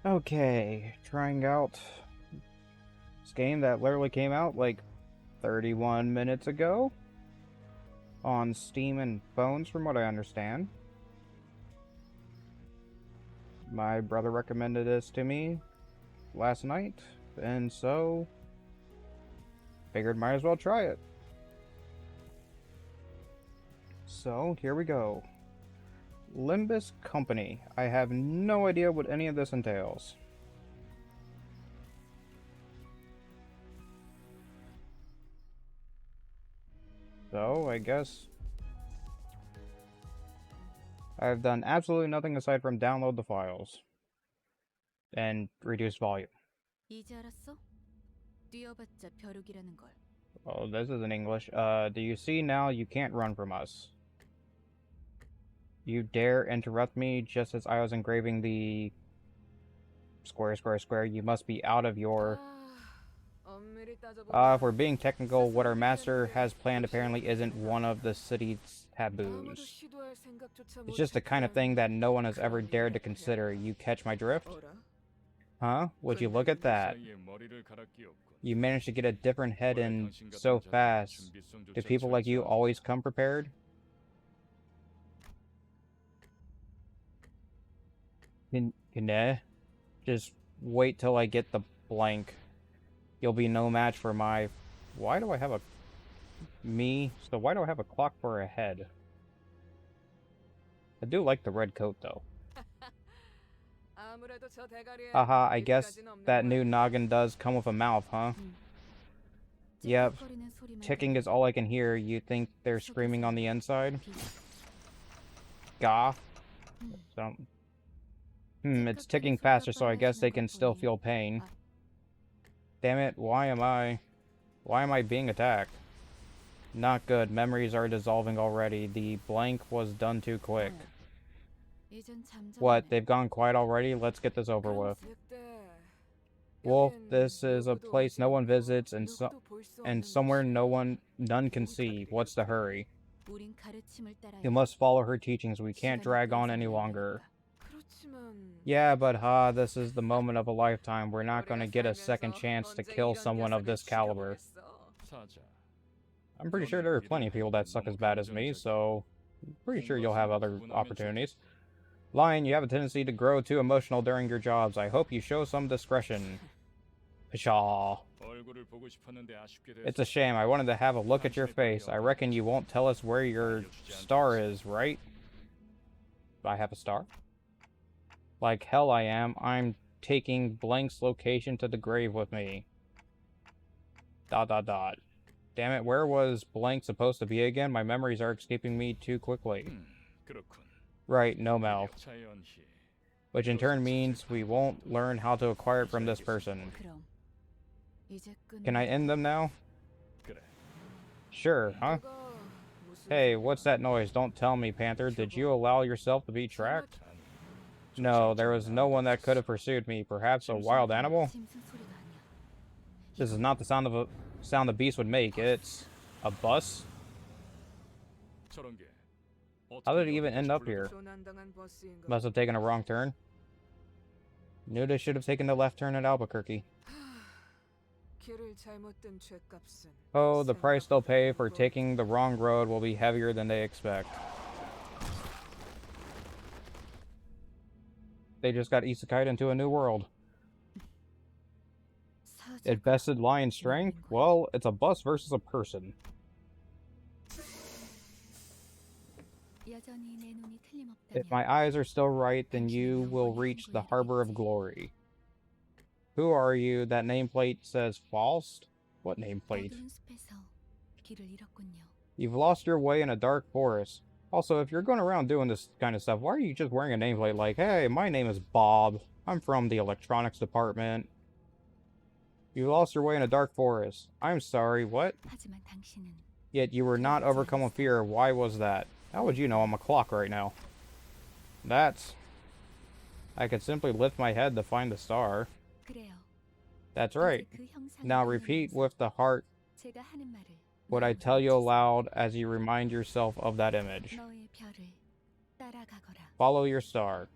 Okay, trying out this game that literally came out like 31 minutes ago on Steam and phones, from what I understand. My brother recommended this to me last night, and so figured might as well try it. So here we go. Limbus Company. I have no idea what any of this entails. So, I guess I've done absolutely nothing aside from download the files and reduce volume. 이제 알았어? 뛰어봤자 벼룩이라는 걸. Oh, this is in English. Do you see now you can't run from us? You dare interrupt me just as I was engraving the square, square, square. You must be out of your... if we're being technical, what our master has planned apparently isn't one of the city's taboos. It's just the kind of thing that no one has ever dared to consider. You catch my drift? Huh? Would you look at that? You managed to get a different head in so fast. Do people like you always come prepared? Nah. Just wait till I get the blank. You'll be no match for my... Why do I have a... Me? So why do I have a clock for a head? I do like the red coat, though. Haha, I guess that new noggin does come with a mouth, huh? Yep. Ticking is all I can hear. You think they're screaming on the inside? Gah. So... it's ticking faster, so I guess they can still feel pain. Damn it, why am I being attacked? Not good. Memories are dissolving already. The blank was done too quick. What, they've gone quiet already? Let's get this over with. Wolf, this is a place no one visits and somewhere none can see. What's the hurry? You must follow her teachings. We can't drag on any longer. Yeah, but this is the moment of a lifetime. We're not going to get a second chance to kill someone of this caliber. I'm pretty sure there are plenty of people that suck as bad as me, so I'm pretty sure you'll have other opportunities. Lion, you have a tendency to grow too emotional during your jobs. I hope you show some discretion. Pshaw. It's a shame. I wanted to have a look at your face. I reckon you won't tell us where your star is, right? I have a star? Like hell I am. I'm taking Blank's location to the grave with me. ... Damn it, where was Blank supposed to be again? My memories are escaping me too quickly. Right, no mouth. Which in turn means we won't learn how to acquire it from this person. Can I end them now? Sure, huh? Hey, what's that noise? Don't tell me, Panther. Did you allow yourself to be tracked? No, there was no one that could have pursued me. Perhaps a wild animal? This is not the sound a beast would make. It's a bus? How did it even end up here? Must have taken a wrong turn. Knew they should have taken the left turn at Albuquerque. Oh, the price they'll pay for taking the wrong road will be heavier than they expect. They just got isekai'd into a new world. It bested Lion's strength? Well, it's a bus versus a person. If my eyes are still right, then you will reach the Harbor of Glory. Who are you? That nameplate says Faust? What nameplate? You've lost your way in a dark forest. Also, if you're going around doing this kind of stuff, why are you just wearing a nameplate like, hey, my name is Bob. I'm from the electronics department. You lost your way in a dark forest. I'm sorry, what? Yet you were not overcome with fear. Why was that? How would you know I'm a clock right now? I could simply lift my head to find the star. That's right. Now repeat with the heart what I tell you aloud as you remind yourself of that image. Follow your star.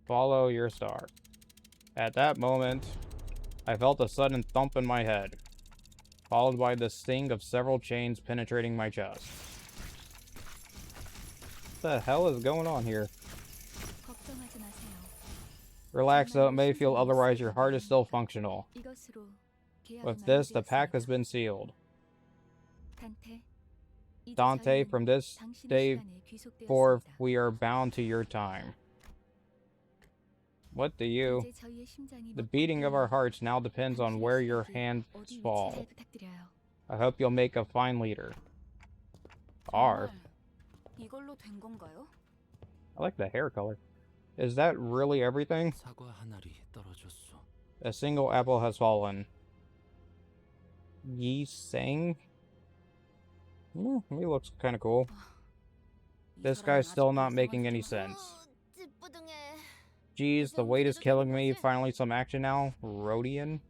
Follow your star. At that moment, I felt a sudden thump in my head, followed by the sting of several chains penetrating my chest. What the hell is going on here? 걱정하지 마세요. Relax though, it may feel otherwise your heart is still functional. 이것으로 계약은 With this, the pact has 완료되었습니다. been sealed. 단테, 이제 Dante, 저희는 from this 당신의 day 시간에 forth, 귀속되었습니다. we are bound to your time. What do you? 이제 저희의 심장이 The 멎기 beating of our 때문에 hearts now depends on where your 당신의 hands 어디 fall. 위치를 부탁드려요. I hope you'll make a fine leader. R. 정말 이걸로 된 건가요? I like the hair color. Is that really everything? 사과 한 알이 떨어졌어. A single apple has fallen. Yi sang? He looks kind of cool. This guy's still not making any sense. Geez, the weight is killing me. Finally some action now. Rhodian?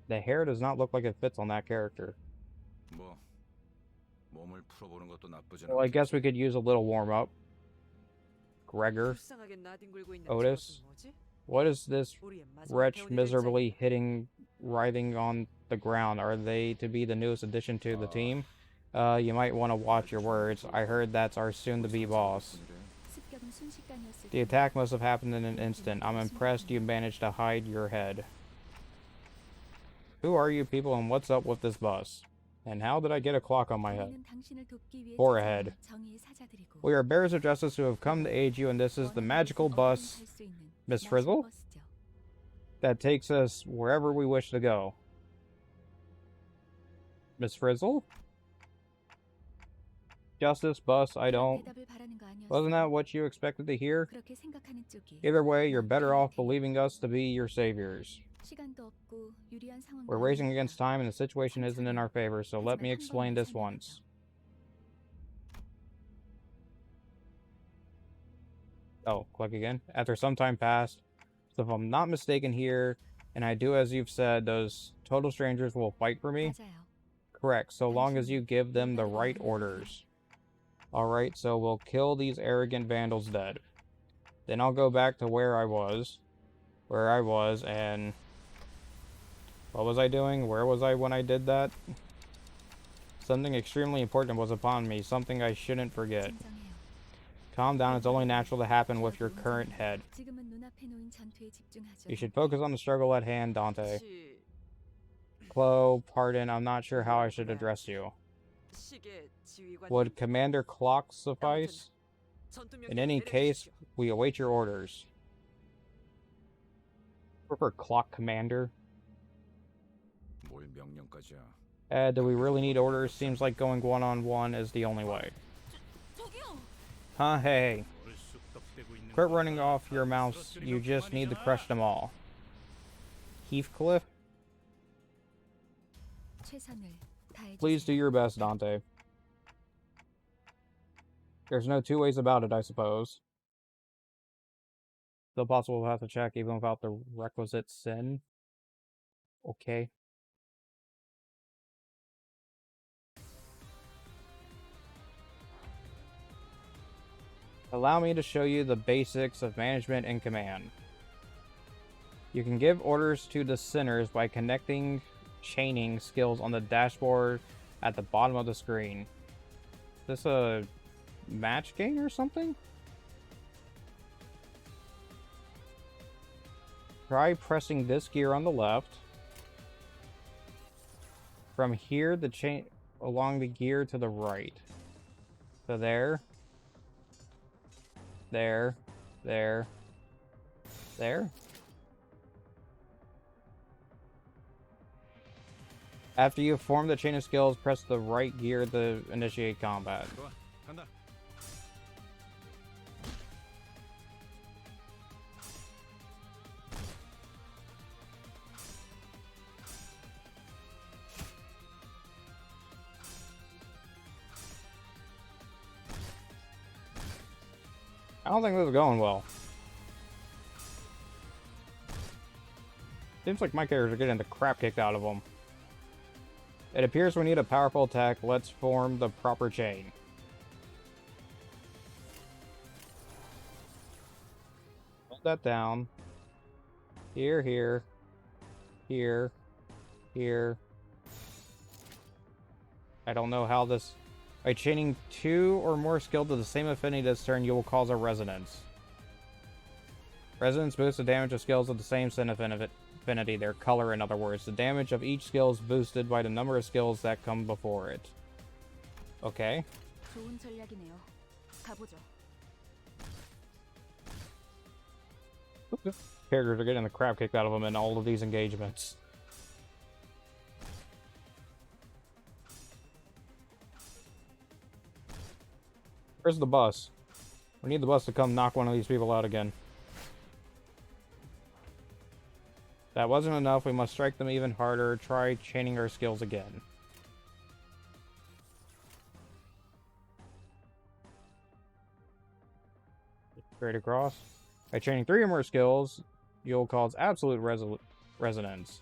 The hair does not look like it fits on that character. 뭐 몸을 풀어보는 것도 나쁘진 Well, I guess we 않겠지. could use a little warm-up. Gregor. 불쌍하게 나뒹굴고 있는 Otis. 저것은 뭐지? What is this 우리의 마지막 wretch 배원이 될 miserably writhing on the ground? Are they to be the newest addition to the team? You might want to watch your words. I heard that's our soon-to-be boss. 습격은 순식간이었을 The attack must have happened in an instant. I'm impressed you managed to hide your head. Who are you people and what's up with this bus? And how did I get a clock on my head? 우리는 당신을 돕기 위해 Or 찾아온 ahead. 정의의 사자들이고 We are bearers of justice who have come to aid you, and this is the magical bus Miss Frizzle? that takes us wherever we wish to go. Miss Frizzle? Justice bus, I don't. Wasn't that what you expected to hear? Either way, you're better off believing us to be your saviors. We're racing against time and the situation isn't in our favor, so let me explain this once. Oh, click again. After some time passed, so if I'm not mistaken here, and I do as you've said, those total strangers will fight for me? Correct, so long as you give them the right orders. Alright, so we'll kill these arrogant vandals dead. Then I'll go back to where I was, and... What was I doing? Where was I when I did that? Something extremely important was upon me, something I shouldn't forget. Calm down, it's only natural to happen with your current head. You should focus on the struggle at hand, Dante. 시- Chloe, pardon, I'm not sure how I should address you. 시계 지휘관님, Would Commander Clock suffice? 전투 In 명령을 any case, 내려주십시오. we await your orders. Prefer Clock Commander. 뭘 명령까지야. Do we really need orders? Seems like going one-on-one is the only way. Huh, hey. Quit running off your mouths. You just need to crush them all. Heathcliff? Please do your best, Dante. There's no two ways about it, I suppose. Still possible we'll have to check even without the requisite sin. Okay. Allow me to show you the basics of management and command. You can give orders to the sinners by connecting chaining skills on the dashboard at the bottom of the screen. Is this a match game or something? Try pressing this gear on the left. From here, the chain along the gear to the right. So there. There. There. There. After you form the chain of skills, press the right gear to initiate combat. 좋아, 간다. I don't think this is going well. Seems like my characters are getting the crap kicked out of them. It appears we need a powerful attack. Let's form the proper chain. that down. Here, here. Here. Here. I don't know how this... By chaining 2 or more skills to the same affinity this turn, you will cause a resonance. Resonance boosts the damage of skills of the same sin affinity, their color in other words. The damage of each skill is boosted by the number of skills that come before it. Okay. 좋은 전략이네요. 가보죠. Characters are getting the crap kicked out of them in all of these engagements. Where's the bus? We need the bus to come knock one of these people out again. That wasn't enough. We must strike them even harder. Try chaining our skills again. Straight across. By chaining 3 or more skills, you'll cause absolute resonance.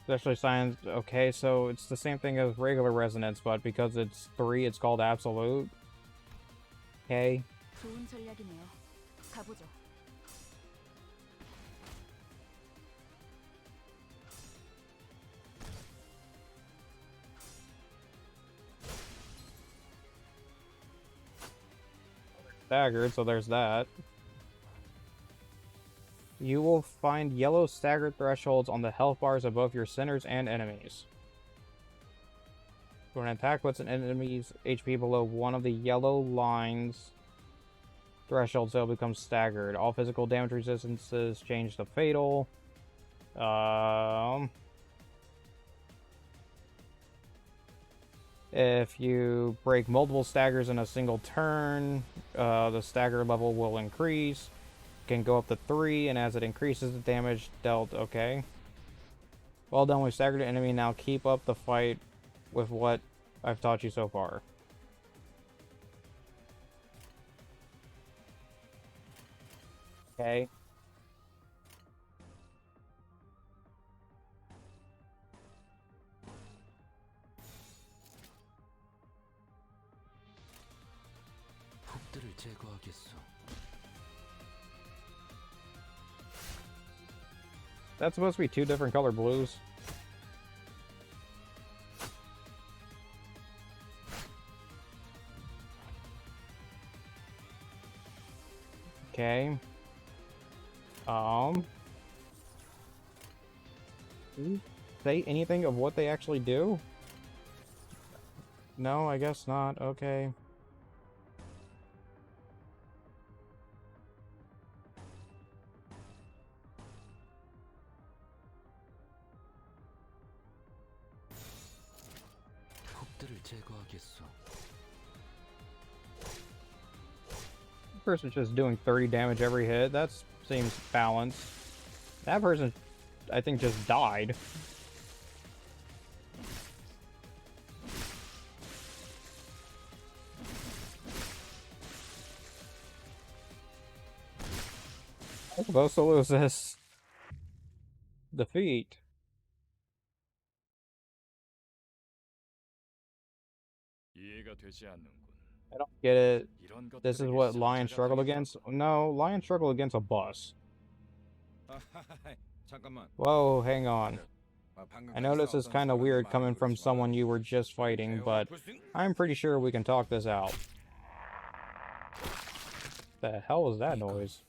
Especially signs. Okay, so it's the same thing as regular resonance, but because it's 3, it's called absolute. Okay. 좋은 전략이네요. 가보죠. Staggered, so there's that. You will find yellow staggered thresholds on the health bars of both your centers and enemies. When an attack puts an enemy's HP below one of the yellow lines thresholds, they'll become staggered. All physical damage resistances change to fatal. If you break multiple staggers in a single turn, the stagger level will increase. Can go up to 3, and as it increases the damage dealt. Okay. Well done, we've staggered the enemy. Now keep up the fight with what I've taught you so far. Okay. 폭들을 제거하겠소. That's supposed to be 2 different color blues. Okay. Can you say anything of what they actually do? No, I guess not. Okay. 폭들을 제거하겠소. Person's just doing 30 damage every hit. That seems balanced. That person, I think, just died. I'm supposed to lose this. Defeat. 이해가 되지 않는군. I don't get it. 이런 This is 것들에게 what lions 상처가 struggle 되겠다고. against? No, lions struggle against a bus. 잠깐만. Whoa, hang on. 방금 I know this is kind of weird coming from someone you were just fighting, but I'm pretty sure we can talk this out. The hell was that noise?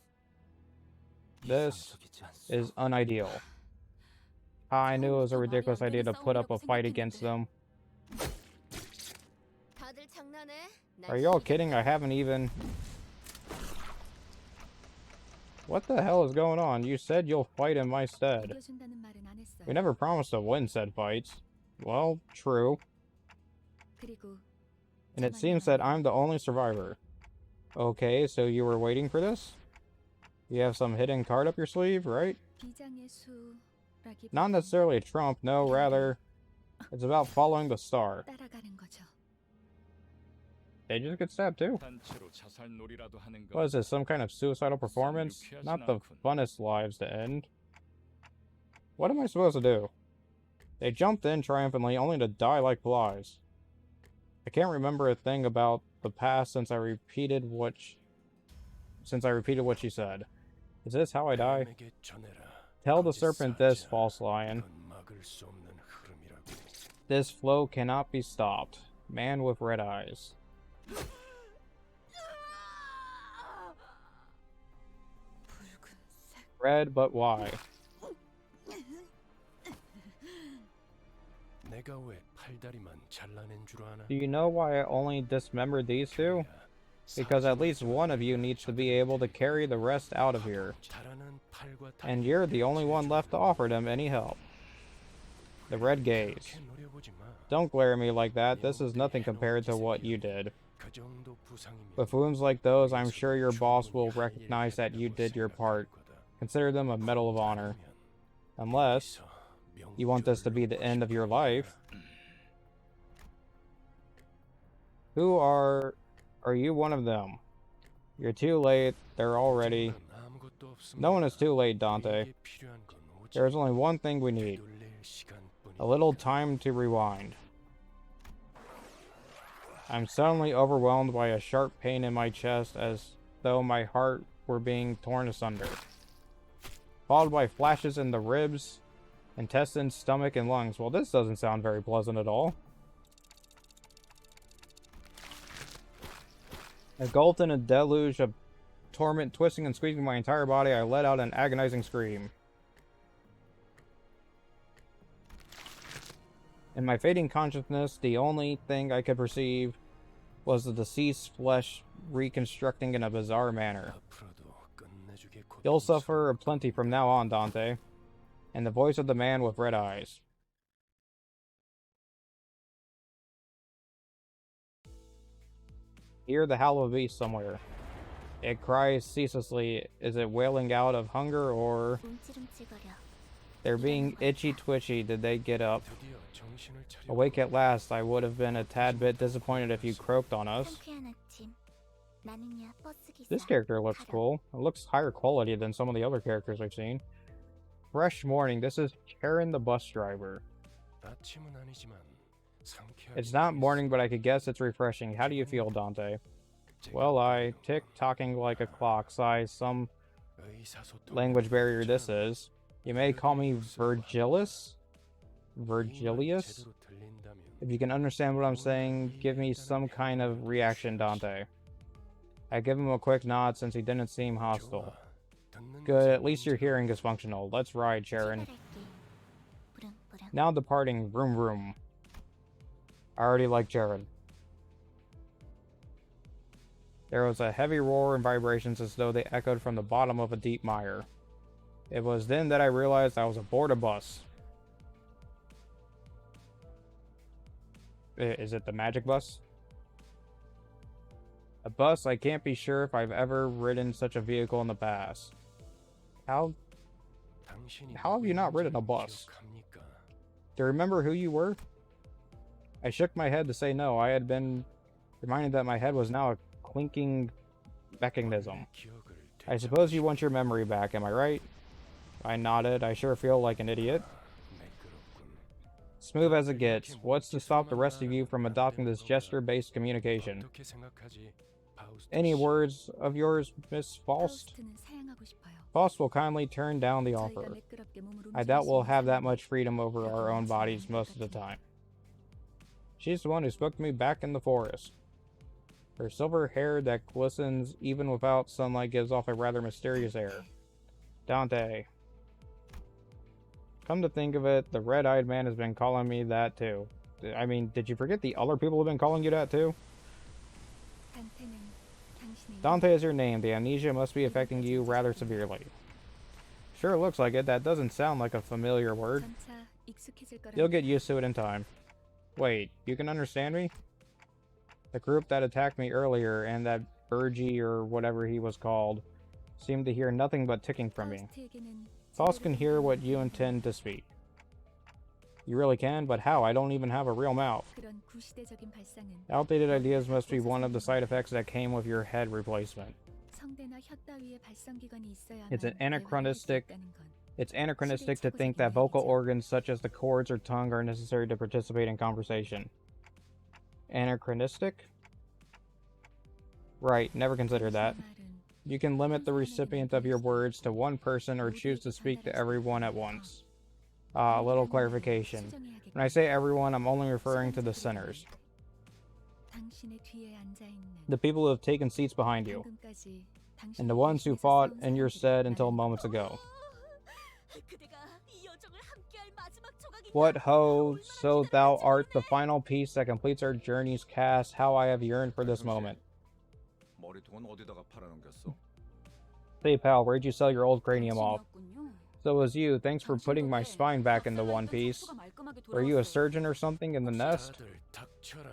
This 이상적이지 않소. is unideal. I knew it was a ridiculous idea to put up a fight against them. 다들 장난해? Are y'all kidding? I haven't even... What the hell is going on? You said you'll fight in my stead. 이겨준다는 말은 안 했어요. We never promised to win said fights. Well, true. 그리고 And it seems that I'm the only survivor. Okay, so you were waiting for this? You have some hidden card up your sleeve, right? 비장의 수라기보다는 Not necessarily a trump, no, rather, it's about following the star. 따라가는 거죠. They just get stabbed too. 단체로 자살놀이라도 하는 건 What is this, some kind of suicidal performance? Not the funnest lives to end. What am I supposed to do? They jumped in triumphantly, only to die like flies. I can't remember a thing about the past since I repeated what she said. Is this how I die? 뱀에게 전해라. Tell the serpent this, 거짓말하지 false 않아. lion. 이건 막을 수 없는 흐름이라고. This flow cannot be stopped. Man with red eyes. 붉은색. Red, but why? 내가 왜 팔다리만 잘라낸 줄 아나? Do you know why I only dismembered these two? Because at least one of you needs to be able to carry the rest out of here. 자라는 팔과 And you're the only one left to offer them any help. The red gaze. 그렇게 노려보지 마. Don't glare at me like that. This is nothing compared to what you did. 그 정도 부상이면 With wounds like those, I'm sure your boss will recognize that you did your part. Consider them a medal of honor. Unless you want this to be the end of your life. Who are you one of them? You're too late. They're already... No one is too late, Dante. There is only one thing we need. A little time to rewind. I'm suddenly overwhelmed by a sharp pain in my chest as though my heart were being torn asunder. Followed by flashes in the ribs, intestines, stomach, and lungs. Well, this doesn't sound very pleasant at all. Engulfed in a deluge of torment, twisting and squeezing my entire body, I let out an agonizing scream. In my fading consciousness, the only thing I could perceive was the deceased's flesh reconstructing in a bizarre manner. You'll suffer a plenty from now on, Dante. And the voice of the man with red eyes. Hear the howl of a beast somewhere. It cries ceaselessly. Is it wailing out of hunger or... They're being itchy-twitchy. Did they get up? Awake at last. I would have been a tad bit disappointed if you croaked on us. This character looks cool. It looks higher quality than some of the other characters I've seen. Fresh morning. This is Karen the bus driver. It's not morning, but I could guess it's refreshing. How do you feel, Dante? Well, I tick-tocking like a clock. Sigh, some language barrier this is. You may call me Virgilius? Virgilius? If you can understand what I'm saying, give me some kind of reaction, Dante. I give him a quick nod since he didn't seem hostile. Good, at least your hearing is functional. Let's ride, Sharon. Now departing, vroom vroom. I already like Jared. There was a heavy roar and vibrations as though they echoed from the bottom of a deep mire. It was then that I realized I was aboard a bus. Is it the magic bus? A bus? I can't be sure if I've ever ridden such a vehicle in the past. How have you not ridden a bus? Do you remember who you were? I shook my head to say no. I had been reminded that my head was now a clinking mechanism. I suppose you want your memory back, am I right? I nodded. I sure feel like an idiot. Smooth as it gets. What's to stop the rest of you from adopting this gesture-based communication? Any words of yours, Miss Faust? Faust will kindly turn down the offer. I doubt we'll have that much freedom over our own bodies most of the time. She's the one who spoke to me back in the forest. Her silver hair that glistens even without sunlight gives off a rather mysterious air. Dante. Come to think of it, the red-eyed man has been calling me that too. I mean, did you forget the other people have been calling you that too? Dante is your name. The amnesia must be affecting you rather severely. Sure looks like it. That doesn't sound like a familiar word. You'll get used to it in time. Wait, you can understand me? The group that attacked me earlier and that Burgie or whatever he was called seemed to hear nothing but ticking from me. Faust can hear what you intend to speak. You really can, but how? I don't even have a real mouth. Outdated ideas must be one of the side effects that came with your head replacement. It's anachronistic to think that vocal organs such as the cords or tongue are necessary to participate in conversation. Anachronistic? Right, never considered that. 말은 You can limit the recipient of your words to one person or choose to speak to everyone at once. A little clarification. 수정해야겠군요. When I say everyone, I'm only referring to the sinners. 당신의 뒤에 앉아 있는 The people who have taken seats behind you. 방금까지 And the 당신의 ones who 대신해서 fought 싸운 in your 사람들이 stead until 나를 moments ago. 그대가 이 여정을 함께할 마지막 조각이냐? What ho, so thou art the final piece that completes our journey's cast. How I have yearned for this moment. 머리통은 어디다가 팔아넘겼어? Hey pal, where'd you sell your old cranium off? 당신이었군요. So was you. Thanks for putting my spine back into one piece. Were you a surgeon or something in the nest? 다들 닥쳐라.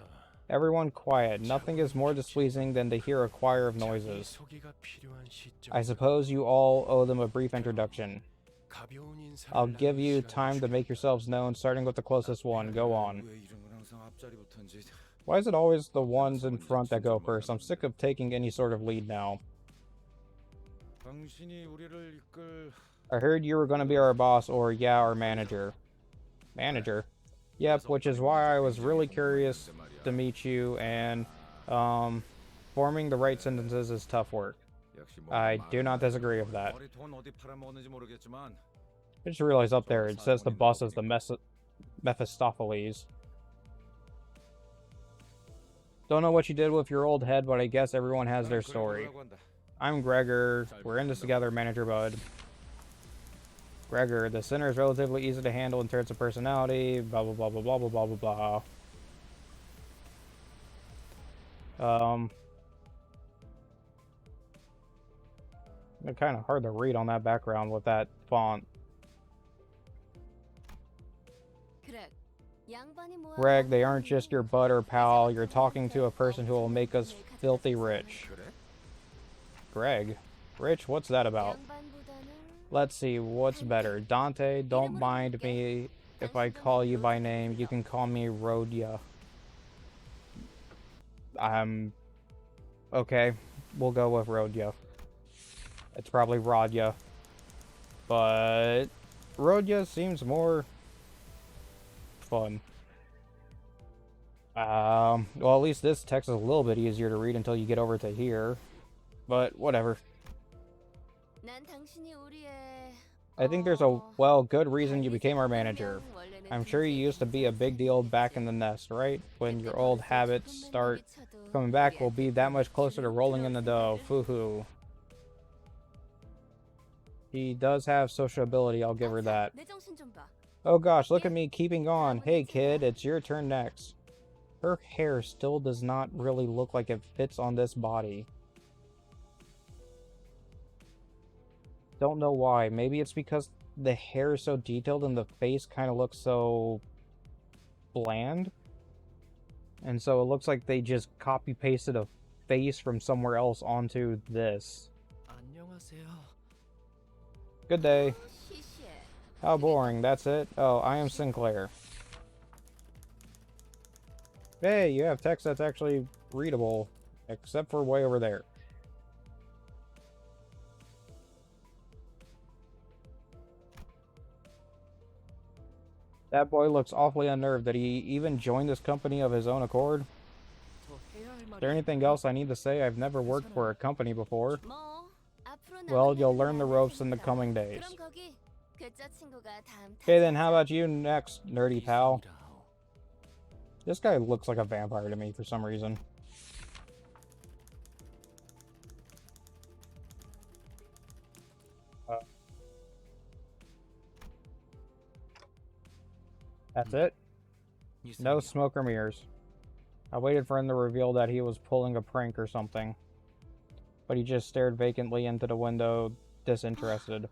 Everyone quiet. Nothing is more displeasing than to hear a choir of noises. 자기소개가 필요한 I 시점. suppose you all owe them a brief introduction. 가벼운 인사를 I'll give 나눌 you 시간을 time to make 주겠다. yourselves known, starting with the closest one. Go on. 왜 이런 건 항상 앞자리부터인지. Why is it always the ones in front that go first? I'm sick of taking any sort of lead now. 당신이 우리를 이끌. I heard you were going to be our boss, or yeah, our manager. Manager? Yep, which is why I was really curious to meet you, and, forming the right sentences is tough work. 역시 I do not disagree with that. 머리통은 어디 팔아먹었는지 모르겠지만 I just realized up there it says the boss is the Mephistopheles. Don't know what you did with your old head, but I guess everyone has their story. I'm Gregor. We're in this together, Manager Bud. Gregor, the sinner is relatively easy to handle in terms of personality, blah blah blah blah blah blah blah blah blah. It's kind of hard to read on that background with that font. Greg, they aren't just your bud or pal. You're talking to a person who will make us filthy rich. 그래? Greg? Rich? What's that about? Let's see, what's better? Dante, don't mind me if I call you by name. You can call me Rodya. Okay, we'll go with Rodya. It's probably Rodya. But Rodya seems more fun. Well, at least this text is a little bit easier to read until you get over to here. But whatever. I think there's a, well, good reason you became our manager. I'm sure you used to be a big deal back in the nest, right? When your old habits start coming back, we'll be that much closer to rolling in the dough. Foo-hoo. He does have sociability, I'll give her that. Oh gosh, look at me keeping on. Hey kid, it's your turn next. Her hair still does not really look like it fits on this body. Don't know why. Maybe it's because the hair is so detailed and the face kind of looks so bland. And so it looks like they just copy-pasted a face from somewhere else onto this. 안녕하세요. Good day. How boring, that's it? Oh, I am Sinclair. Hey, you have text that's actually readable. Except for way over there. That boy looks awfully unnerved. Did he even join this company of his own accord? Is there anything else I need to say? I've never worked for a company before. Well, you'll learn the ropes in the coming days. Okay then, how about you next, nerdy pal? This guy looks like a vampire to me for some reason. That's it? No smoke or mirrors. I waited for him to reveal that he was pulling a prank or something. But he just stared vacantly into the window, disinterested.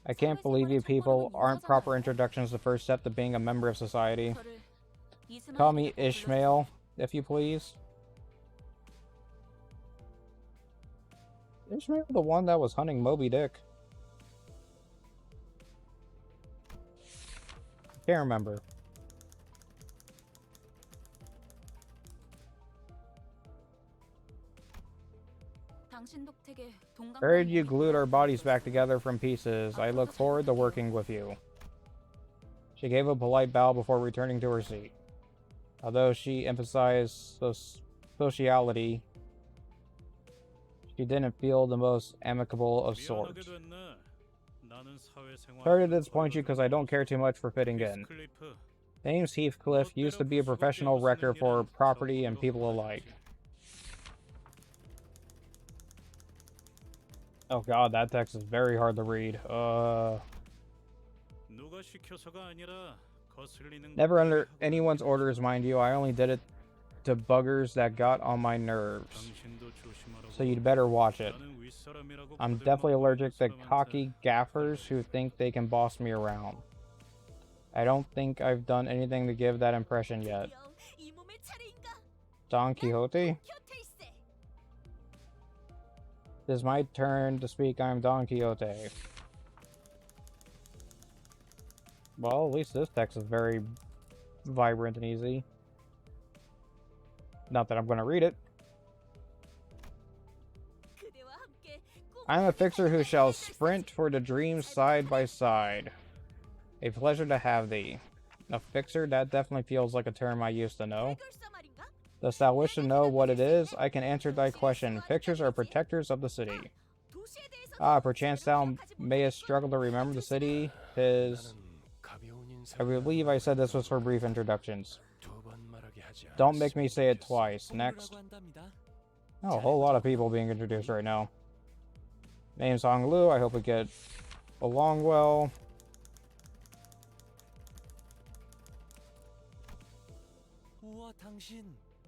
I can't believe you people. Aren't proper introductions the first step to being a member of society? Call me Ishmael, if you please. Ishmael the one that was hunting Moby Dick? Can't remember. Heard you glued our bodies back together from pieces. I look forward to working with you. She gave a polite bow before returning to her seat. Although she emphasized sociality, she didn't feel the most amicable of sorts. Sorry to disappoint you because I don't care too much for fitting in. Name's Heathcliff, used to be a professional wrecker for property and people alike. Oh god, that text is very hard to read. Never under anyone's orders, mind you. I only did it to buggers that got on my nerves. So you'd better watch it. I'm definitely allergic to cocky gaffers who think they can boss me around. I don't think I've done anything to give that impression yet. 드디어 이 몸의 차례인가? Don Quixote? 곁에 It is my turn to speak. I'm Don Quixote. Well, at least this text is very vibrant and easy. Not that I'm going to read it. 그대와 함께 꿈 I'm a fixer who shall sprint for the dreams side by side. A pleasure to have thee. A fixer? That definitely feels like a term I used to know. 해결사 말인가? Dost thou wish to know what it is? I can answer thy question. Fixers are protectors of the city. 도시에 대해서 Ah, perchance thou mayest struggle to remember the city. Tis... 가벼운 I 인사를 believe I said this was for brief introductions. 두번 말하게 하지 Don't make me say it 않았으면 twice. Next. 뭐라고 한답니다. Oh, a whole lot of people being introduced right now. Name's Hong Lu. I hope we get along well. 우와, 당신.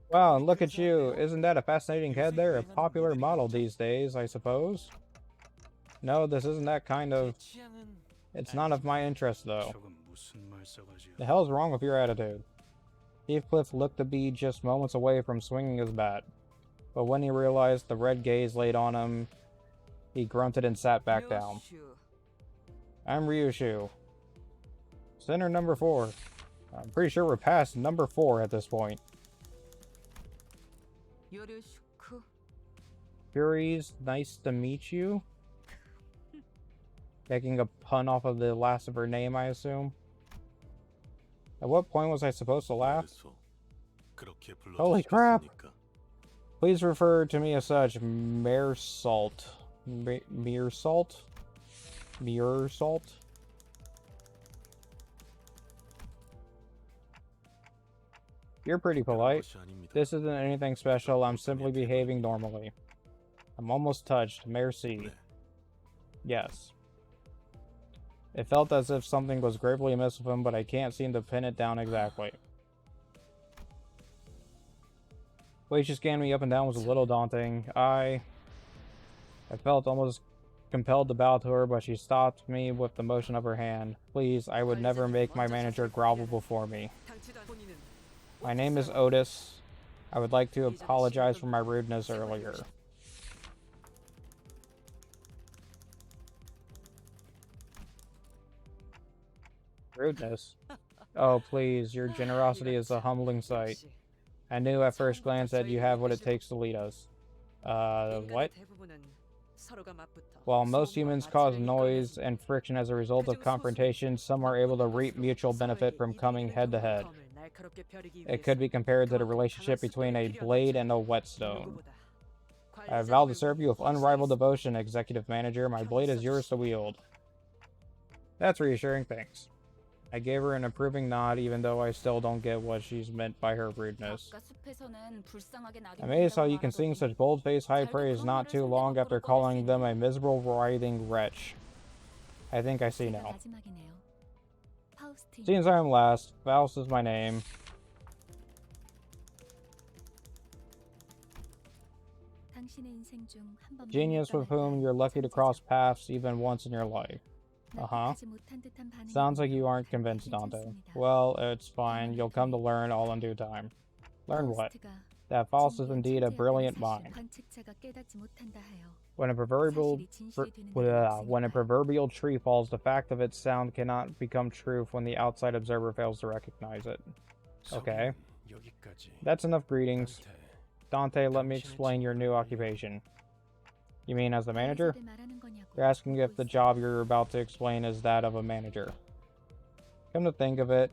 Wow, and look at you. Isn't that a fascinating head there? A popular model these days, I suppose. No, this isn't that kind of... 취향은 It's not of my interest, though. 저건 무슨 말 써가지고 The hell's wrong with your attitude? Heathcliff looked to be just moments away from swinging his bat. But when he realized the red gaze laid on him, he grunted and sat back down. I'm Ryushu. Center number 4. I'm pretty sure we're past number 4 at this point. Furies, nice to meet you. Making a pun off of the last of her name, I assume. At what point was I supposed to laugh? Holy crap! Please refer to me as such. Mere salt. Mere salt? Mere salt? You're pretty polite. This isn't anything special. I'm simply behaving normally. I'm almost touched. Merci. Yes. It felt as if something was gravely amiss with him, but I can't seem to pin it down exactly. The way she scanned me up and down was a little daunting. I felt almost compelled to bow to her, but she stopped me with the motion of her hand. Please, I would never make my manager grovel before me. My name is Otis. I would like to apologize for my rudeness earlier. Rudeness? Oh, please, your generosity is a humbling sight. I knew at first glance that you have what it takes to lead us. What? While most humans cause noise and friction as a result of confrontation, some are able to reap mutual benefit from coming head to head. It could be compared to the relationship between a blade and a whetstone. I vow to serve you with unrivaled devotion, Executive Manager. My blade is yours to wield. That's reassuring, thanks. I gave her an approving nod, even though I still don't get what she's meant by her rudeness. Amazed how you can sing such bold-faced high praise not too long after calling them a miserable, writhing wretch. I think I see now. Seeing as I am last, Faust is my name. Genius with whom you're lucky to cross paths even once in your life. Uh-huh. Sounds like you aren't convinced, Dante. Well, it's fine. You'll come to learn all in due time. Learn what? That Faust is indeed a brilliant mind. When a proverbial tree falls, the fact of its sound cannot become truth when the outside observer fails to recognize it. Okay. 여기까지. That's enough greetings. Dante, let me explain your new occupation. You mean as the manager? You're asking if the job you're about to explain is that of a manager. Come to think of it,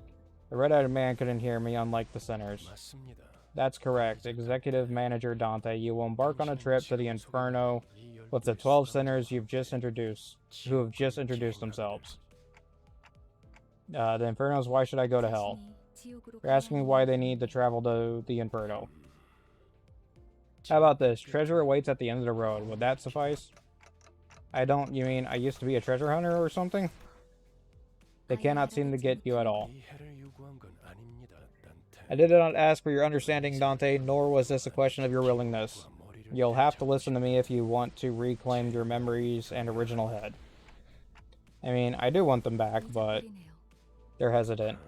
The red-eyed man couldn't hear me, unlike the sinners. 맞습니다. That's correct. Executive Manager Dante, you will embark on a trip to the Inferno with the 12 sinners who have just introduced themselves. The Infernos, why should I go to hell? 당신이 지옥으로 You're asking why they need to travel to the Inferno. How about this? Treasure awaits at the end of the road. Would that suffice? You mean I used to be a treasure hunter or something? They cannot seem to get you at all. 이 해를 요구한 건 아닙니다, 단테. I did not ask for your understanding, Dante, nor was this a question of your willingness. You'll have to listen to me if you want to reclaim your memories and original head. I mean, I do want them back, but 잊어버리네요. they're hesitant.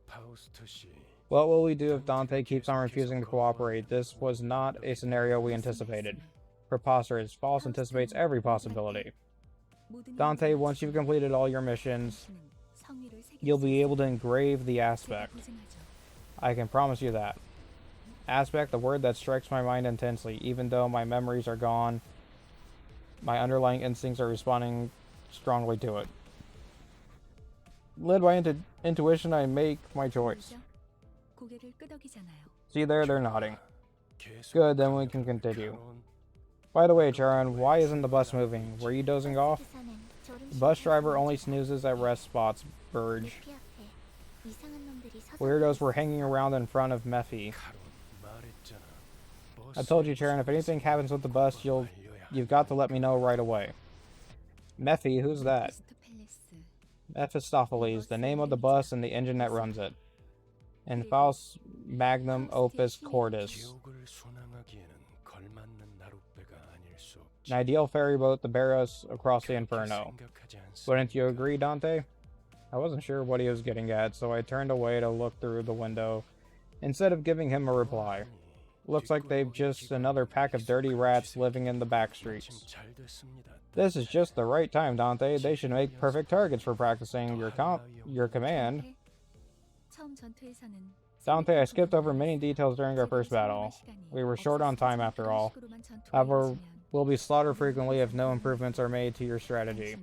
파우스트 씨, What will we do if Dante keeps on refusing to cooperate? This was not a scenario we anticipated. Preposterous. False anticipates every possibility. 모든 Dante, 일들을 once you've completed all your missions, 당신은 성의를 새길 you'll 수 be able to 있습니다. engrave the 제가 aspect. 보증하죠. I can promise you that. Aspect, the word that strikes my mind intensely. Even though my memories are gone, my underlying instincts are responding strongly to it. Led by intuition, I make my choice. 그죠? 고개를 끄덕이잖아요. See there, they're nodding. 계속 Good, then we can continue. 가론, By the way, Charon, why isn't the bus moving? Were you dozing off? The bus driver only snoozes at rest spots, Burge. Weirdos were hanging around in front of Mephi. 가론, 말했잖아. I told you, Charon, if anything happens with the bus, you've got to let me know right away. Mephi, who's that? 크리스토펠레스. Mephistopheles, the name of the bus and the engine that runs it. And Faust Magnum Opus Cordis, 지옥을 순항하기에는 걸맞는 나룻배가 아닐 수 없지. an ideal ferry boat to bear us across the Inferno. 생각하지 않습니까? Wouldn't you agree, Dante? I wasn't sure what he was getting at, so I turned away to look through the window instead of giving him a reply. Looks like they've just another pack of dirty rats living in the back streets. 마침 잘 됐습니다. This is just the right time, Dante. They should make perfect targets for practicing your command. 네. 처음 전투에서는 Dante, I skipped over many details during our first battle. We were short on time after all. However, we'll be slaughtered frequently if no improvements are made to your strategy.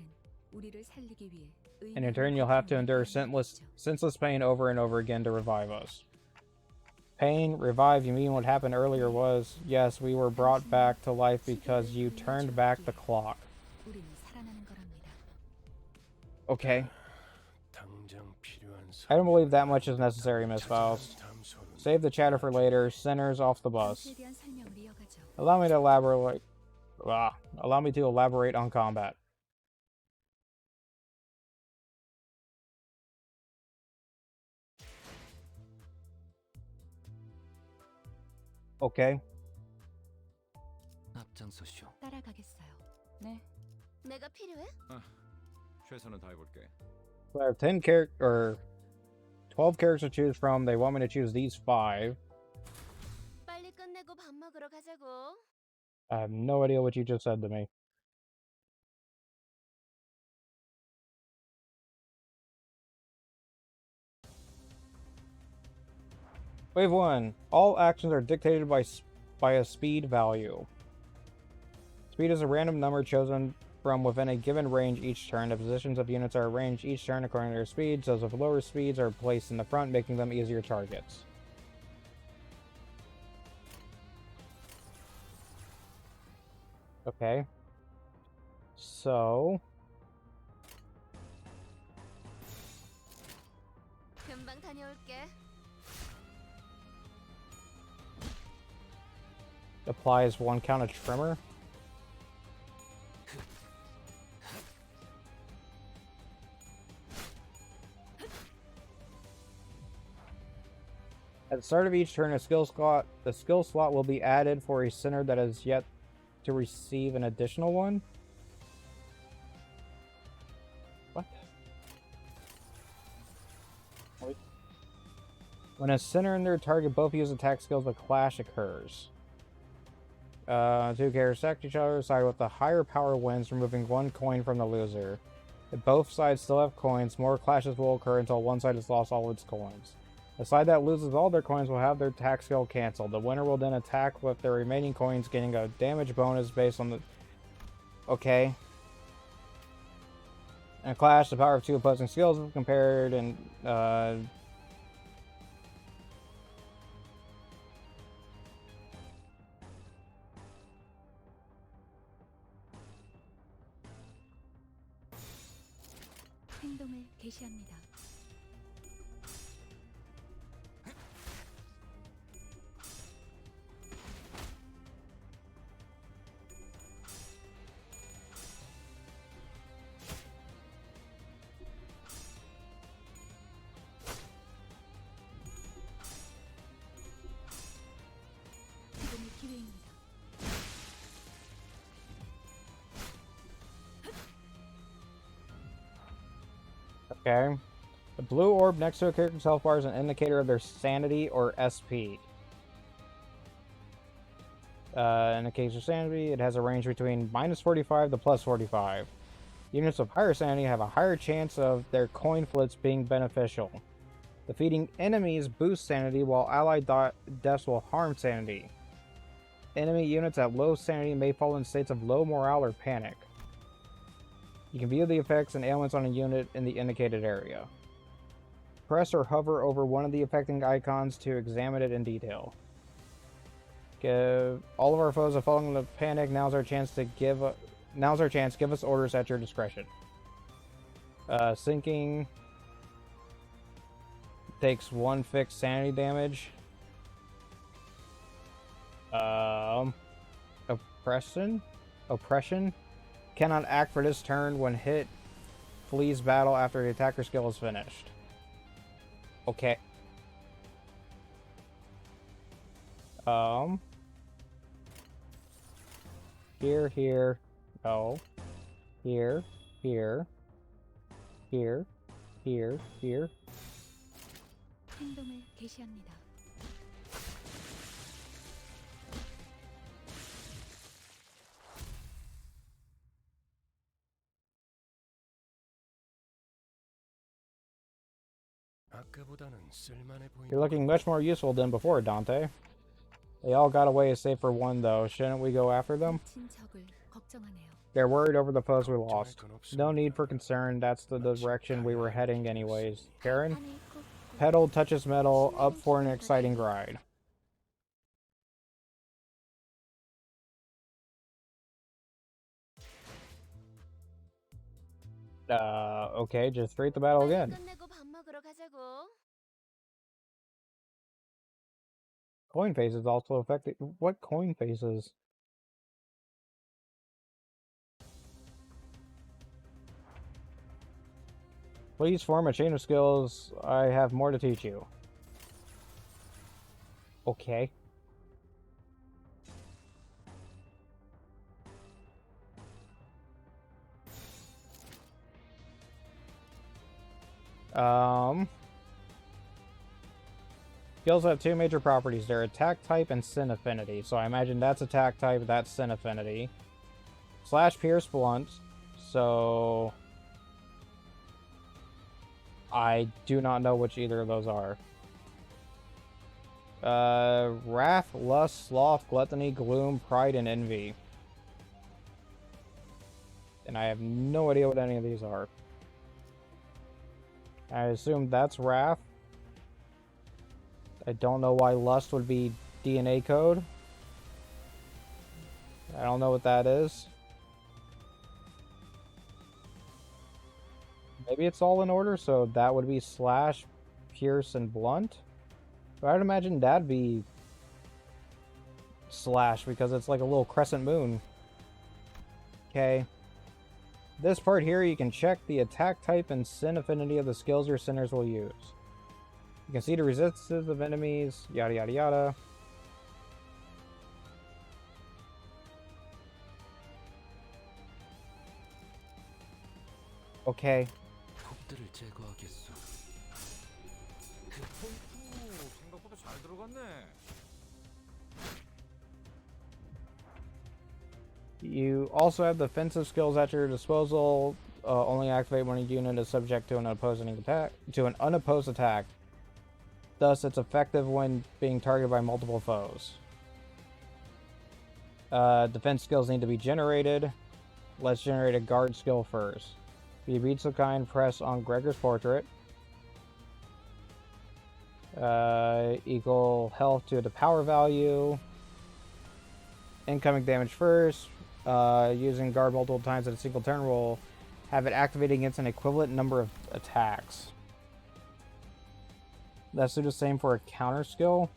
And in turn, you'll have to endure senseless pain over and over again to revive us. Pain? Revive? You mean what happened earlier was, yes, we were brought back to life because you turned back the clock. Okay. 당장 필요한 I don't believe that much is necessary, Miss Faust. 탐소는 Save the chatter for later. Sinners off the bus. Allow me to elaborate on combat. Okay. 앞장서시오. 따라가겠어요. 네. 내가 필요해? 최선을 다해볼게. So I have 12 characters to choose from. They want me to choose these 5. 빨리 끝내고 밥 먹으러 가자고. I have no idea what you just said to me. Wave 1. All actions are dictated by a speed value. Speed is a random number chosen from within a given range each turn. The positions of units are arranged each turn according to their speeds. Those with lower speeds are placed in the front, making them easier targets. Okay. So... 금방 다녀올게. applies 1 count of trimmer. At the start of each turn, the skill slot will be added for a sinner that has yet to receive an additional one. What? Wait. When a sinner and their target both use attack skills, a clash occurs. 2 characters stack each other. Side with the higher power wins, removing 1 coin from the loser. If both sides still have coins, more clashes will occur until one side has lost all its coins. The side that loses all their coins will have their attack skill cancelled. The winner will then attack with their remaining coins, gaining a damage bonus based on the... Okay. In a clash, the power of 2 opposing skills is compared, and 행동을 개시합니다. 지금이 기회입니다. Okay. The blue orb next to a character's health bar is an indicator of their sanity or SP. In the case of sanity, it has a range between -45 to +45. Units of higher sanity have a higher chance of their coin flips being beneficial. Defeating enemies boosts sanity, while allied deaths will harm sanity. Enemy units at low sanity may fall in states of low morale or panic. You can view the effects and ailments on a unit in the indicated area. Press or hover over one of the affecting icons to examine it in detail. Give all of our foes a falling into panic. Now's our chance. Give us orders at your discretion. Sinking takes 1 fixed sanity damage. Oppression cannot act for this turn. When hit, flees battle after the attacker skill is finished. Okay. Here, no. Here. 행동을 개시합니다. 아까보다는 쓸만해 보이는 You're looking much more useful than before, Dante. They all got away save for one, though. Shouldn't we go after them? 친 적을 걱정하네요. They're worried over the foes we lost. No need for concern. That's the direction we were heading anyways. Karen? 안에 꼭 Pedal touches metal, up for an exciting ride. Okay, just fight the battle again. 끝내고 밥 먹으러 가자고. Coin faces also affected. What coin faces? Please form a chain of skills. I have more to teach you. Okay. Skills have 2 major properties. They're attack type and sin affinity. So I imagine that's attack type, that's sin affinity. Slash pierce blunt. So I do not know which either of those are. Wrath, lust, sloth, gluttony, gloom, pride, and envy. And I have no idea what any of these are. I assume that's wrath. I don't know why lust would be DNA code. I don't know what that is. Maybe it's all in order, so that would be slash, pierce, and blunt. But I'd imagine that'd be slash because it's like a little crescent moon. Okay. This part here, you can check the attack type and sin affinity of the skills your sinners will use. You can see the resistances of enemies, yada yada yada. Okay. 폭들을 제거하겠소. 생각보다 잘 들어갔네. You also have defensive skills at your disposal. Only activate when a unit is subject to an unopposed attack. Thus, it's effective when being targeted by multiple foes. Defense skills need to be generated. Let's generate a guard skill first. If you beat some kind, press on Gregor's portrait. Equal health to the power value. Incoming damage first. Using guard multiple times in a single turn will have it activated against an equivalent number of attacks. That's the same for a counter skill.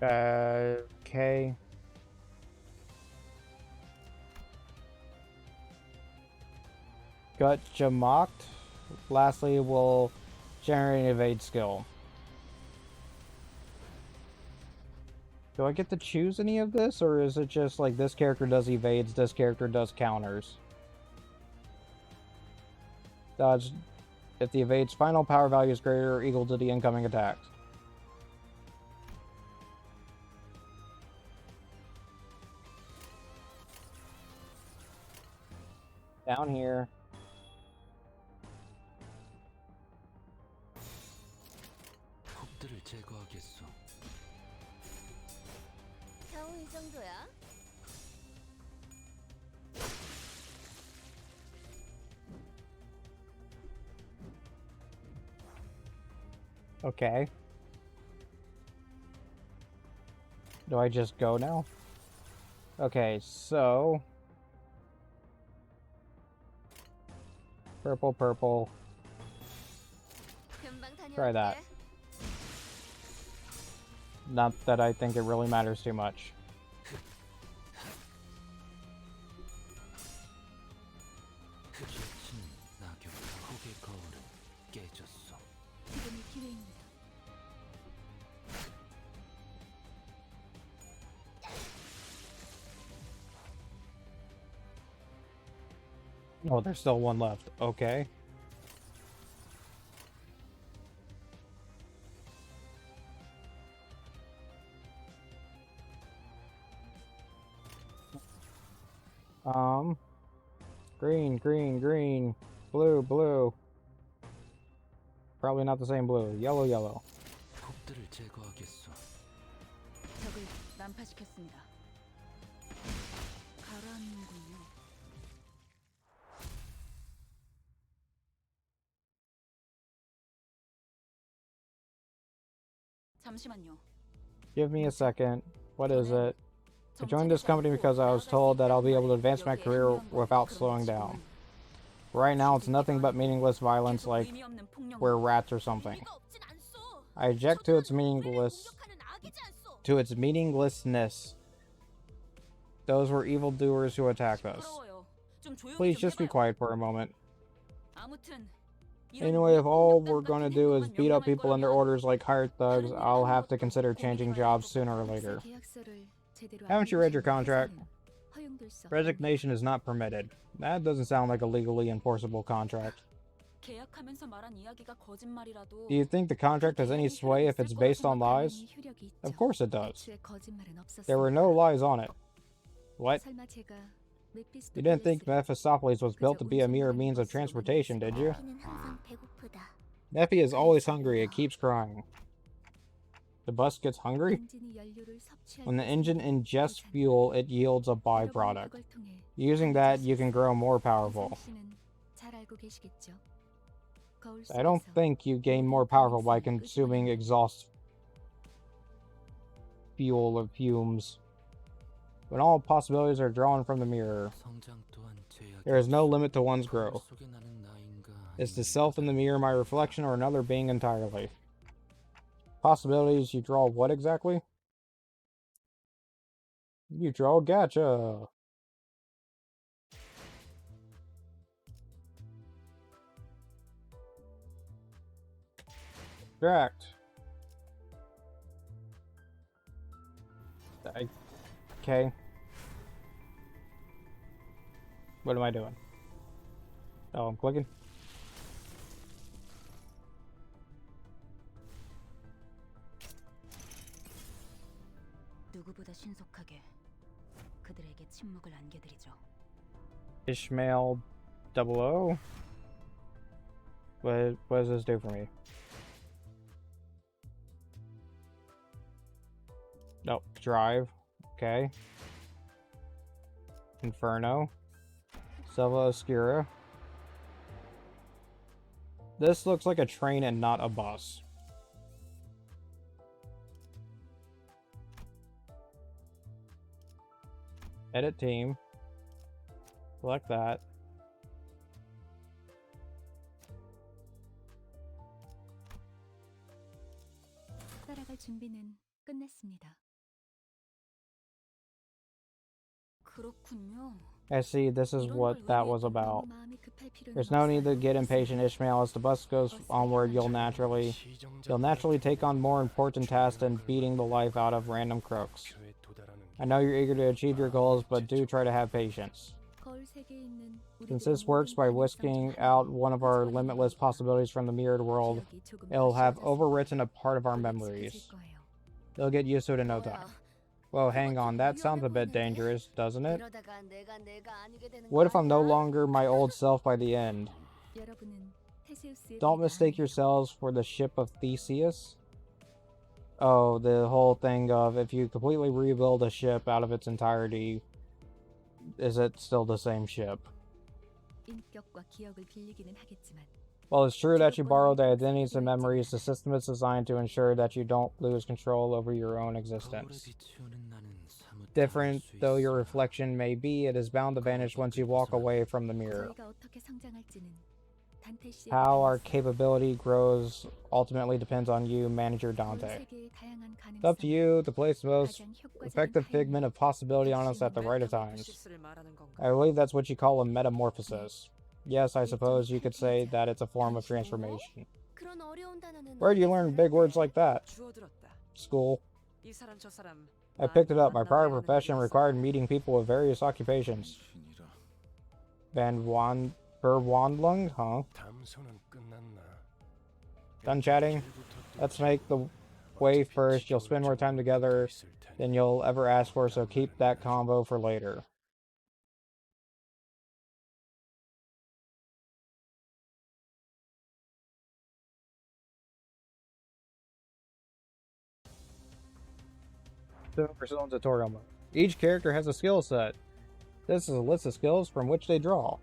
Okay. Gotcha mocked. Lastly, we'll generate an evade skill. Do I get to choose any of this, or is it just like this character does evades, this character does counters? Dodge if the evade's final power value is greater or equal to the incoming attacks. Down here. 폭들을 제거하겠소. 겨우 이 정도야? Okay. Do I just go now? Okay, so... Purple, purple. 금방 Try that. 다녀올게. Not that I think it really matters too much. 쥐어친 낙엽 폭의 거울은 깨졌어. 지금이 기회입니다. Oh, there's still one left. Okay. Green, green, green. Blue, blue. Probably not the same blue. Yellow, yellow. 폭들을 제거하겠어. 적을 난파시켰습니다. 가라앉는군요. 잠시만요. Give me a second. What is it? I joined this company because I was told that I'll be able to advance my career without slowing down. Right now, it's nothing but meaningless violence like we're rats or something. 의미가 없진 않소. I object to its 공격하는 meaninglessness. Those were evildoers who attacked us. Please just be quiet for a moment. Anyway, if all we're gonna do is beat up people under orders like hired thugs, I'll have to consider changing jobs sooner or later. Haven't you read your contract? Resignation is not permitted. That doesn't sound like a legally enforceable contract. Do you think the contract has any sway if it's based on lies? Of course it does. There were no lies on it. What? You didn't think Mephistopheles was built to be a mere means of transportation, did you? 걔는 항상 배고프다. Nephi is always hungry, it keeps crying. The bus gets hungry? When the engine ingests fuel, it yields a byproduct. Using that, you can grow more powerful. I don't think you gain more powerful by consuming exhaust fuel or fumes. When all possibilities are drawn from the mirror, 성장 또한 제약이 there is no limit to one's growth. 속에 나는 나인가 Is the self in the mirror my reflection or another being entirely? Possibilities, you draw what exactly? You draw gacha. Distract. Okay. What am I doing? Oh, I'm clicking. 누구보다 신속하게 그들에게 침묵을 안겨드리죠. Ishmael 00? What does this do for me? No, drive. Okay. Inferno. Selva Oscura. This looks like a train and not a bus. Edit team. Select that. 따라갈 준비는 끝냈습니다. 그렇군요. I see, this is 이런 what 걸 that 위해 was 너무 about. 마음이 급할 필요는 There's no need to 없어요. get impatient, Ishmael. As the bus goes onward, you'll naturally take on more important tasks than beating the life out of random crooks. I know you're eager to achieve your goals, but do try to have patience. 거울 세계에 있는 Since 우리들의 this works 모든 by 가능성 whisking 중 out 하나는 one of our 끄집어내는 limitless 거예요. possibilities from the mirrored world, 기억이 조금 it'll have 더 overwritten a part of our 씌워져서 memories. 익숙해질 거예요. You'll get used to it in no 뭐야? time. Whoa, hang on, that sounds a bit dangerous, doesn't it? 이러다가 내가 아니게 되는 What 거 if I'm no 아니야? longer my old self by the end? 여러분은 테세우스의 Don't 배가 mistake 아니에요. yourselves for the ship of Theseus. Oh, the whole thing of if you completely rebuild a ship out of its entirety, is it still the same ship? 인격과 기억을 빌리기는 하겠지만 Well, it's true that you borrow the identities and memories. The system is designed to ensure that you don't lose control over your own 거울에 existence. 비추는 나는 사뭇 Different 다를 수 though your 있어. reflection may be, it is bound to vanish once you walk away from the mirror. 저희가 어떻게 성장할지는 단테 씨에게 How our 달렸어요. capability grows ultimately depends on you, Manager 거울 Dante. 세계의 다양한 It's up to 가능성, you to place the most 가장 효과적인 effective figment of possibility on us at the right of times. I believe that's what you call a metamorphosis. Yes, I suppose you could say that it's a form of transformation. 그런 어려운 단어는 Where'd you learn big words like that? 주워들었다. School. 이 사람 저 사람 I picked it up. My prior 만나봐야 하는 profession 일이 required 있어. meeting people with various occupations. 신이라. Verwandlung? Huh? 담소는 끝났나? Done chatting? Let's make the way first. You'll spend more time together than you'll ever ask for, so keep that convo for later. Persona tutorial mode. Each character has a skill set. This is a list of skills from which they draw.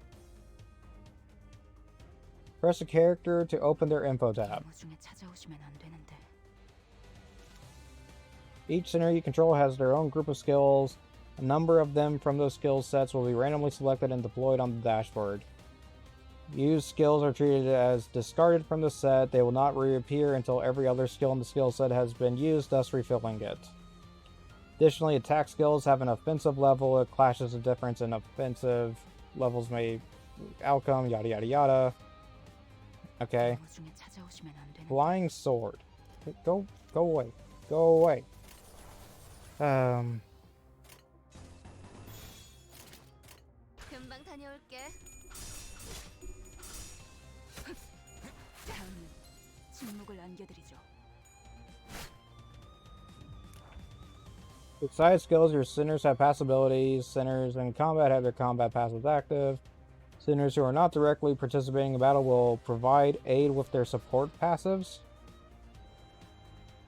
Press a character to open their info tab. 데모 중에 찾아오시면 안 되는데. Each center you control has their own group of skills. A number of them from those skill sets will be randomly selected and deployed on the dashboard. Used skills are treated as discarded from the set. They will not reappear until every other skill in the skill set has been used, thus refilling it. Additionally, attack skills have an offensive level. It clashes the difference in offensive levels may outcome, yada yada yada. Okay. 데모 중에 찾아오시면 안 되는데. Flying sword. Go away. Go away. 금방 다녀올게. 다음은 침묵을 안겨드리죠. Besides skills, your sinners have passive abilities. Sinners in combat have their combat passives active. Sinners who are not directly participating in battle will provide aid with their support passives.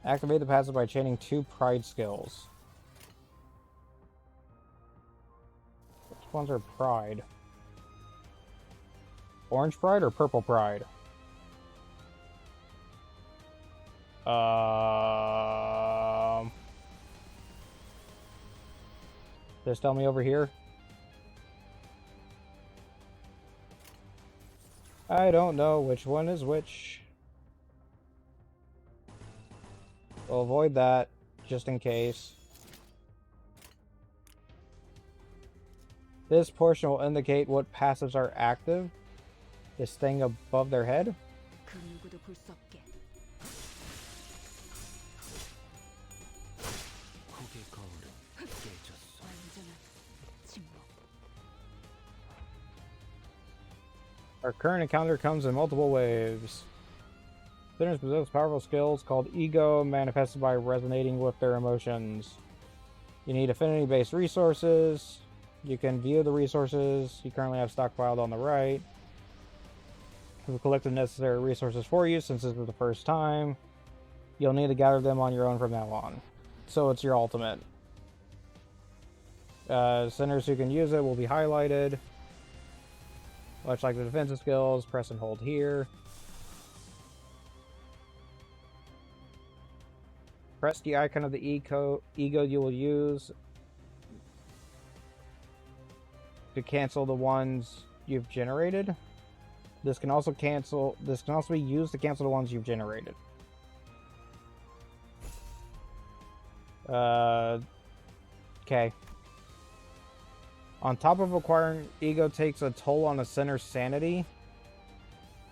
Activate the passive by chaining 2 pride skills. Which ones are pride? Orange pride or purple pride? Just tell me over here. I don't know which one is which. We'll avoid that, just in case. This portion will indicate what passives are active. This thing above their head. 그 누구도 볼 수 없게. 고개 거울은 깨졌어. 완전한 침묵. Our current encounter comes in multiple waves. Sinners possess powerful skills called ego, manifested by resonating with their emotions. You need affinity-based resources. You can view the resources you currently have stockpiled on the right. We've collected necessary resources for you since this is the first time. You'll need to gather them on your own from now on. So it's your ultimate. Sinners who can use it will be highlighted. Much like the defensive skills, press and hold here. Press the icon of the ego you will use. to cancel the ones you've generated. This can also be used to cancel the ones you've generated. Okay. On top of acquiring ego takes a toll on a sinner's sanity.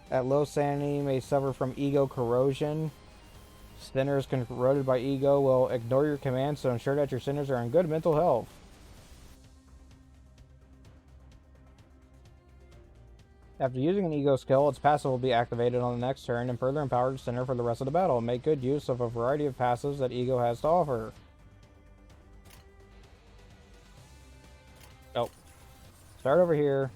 At low sanity may suffer from ego corrosion. Sinners corroded by ego will ignore your commands to ensure that your sinners are in good mental health. After using an ego skill, its passive will be activated on the next turn and further empower the sinner for the rest of the battle. Make good use of a variety of passives that ego has to offer. Oh. Start over here.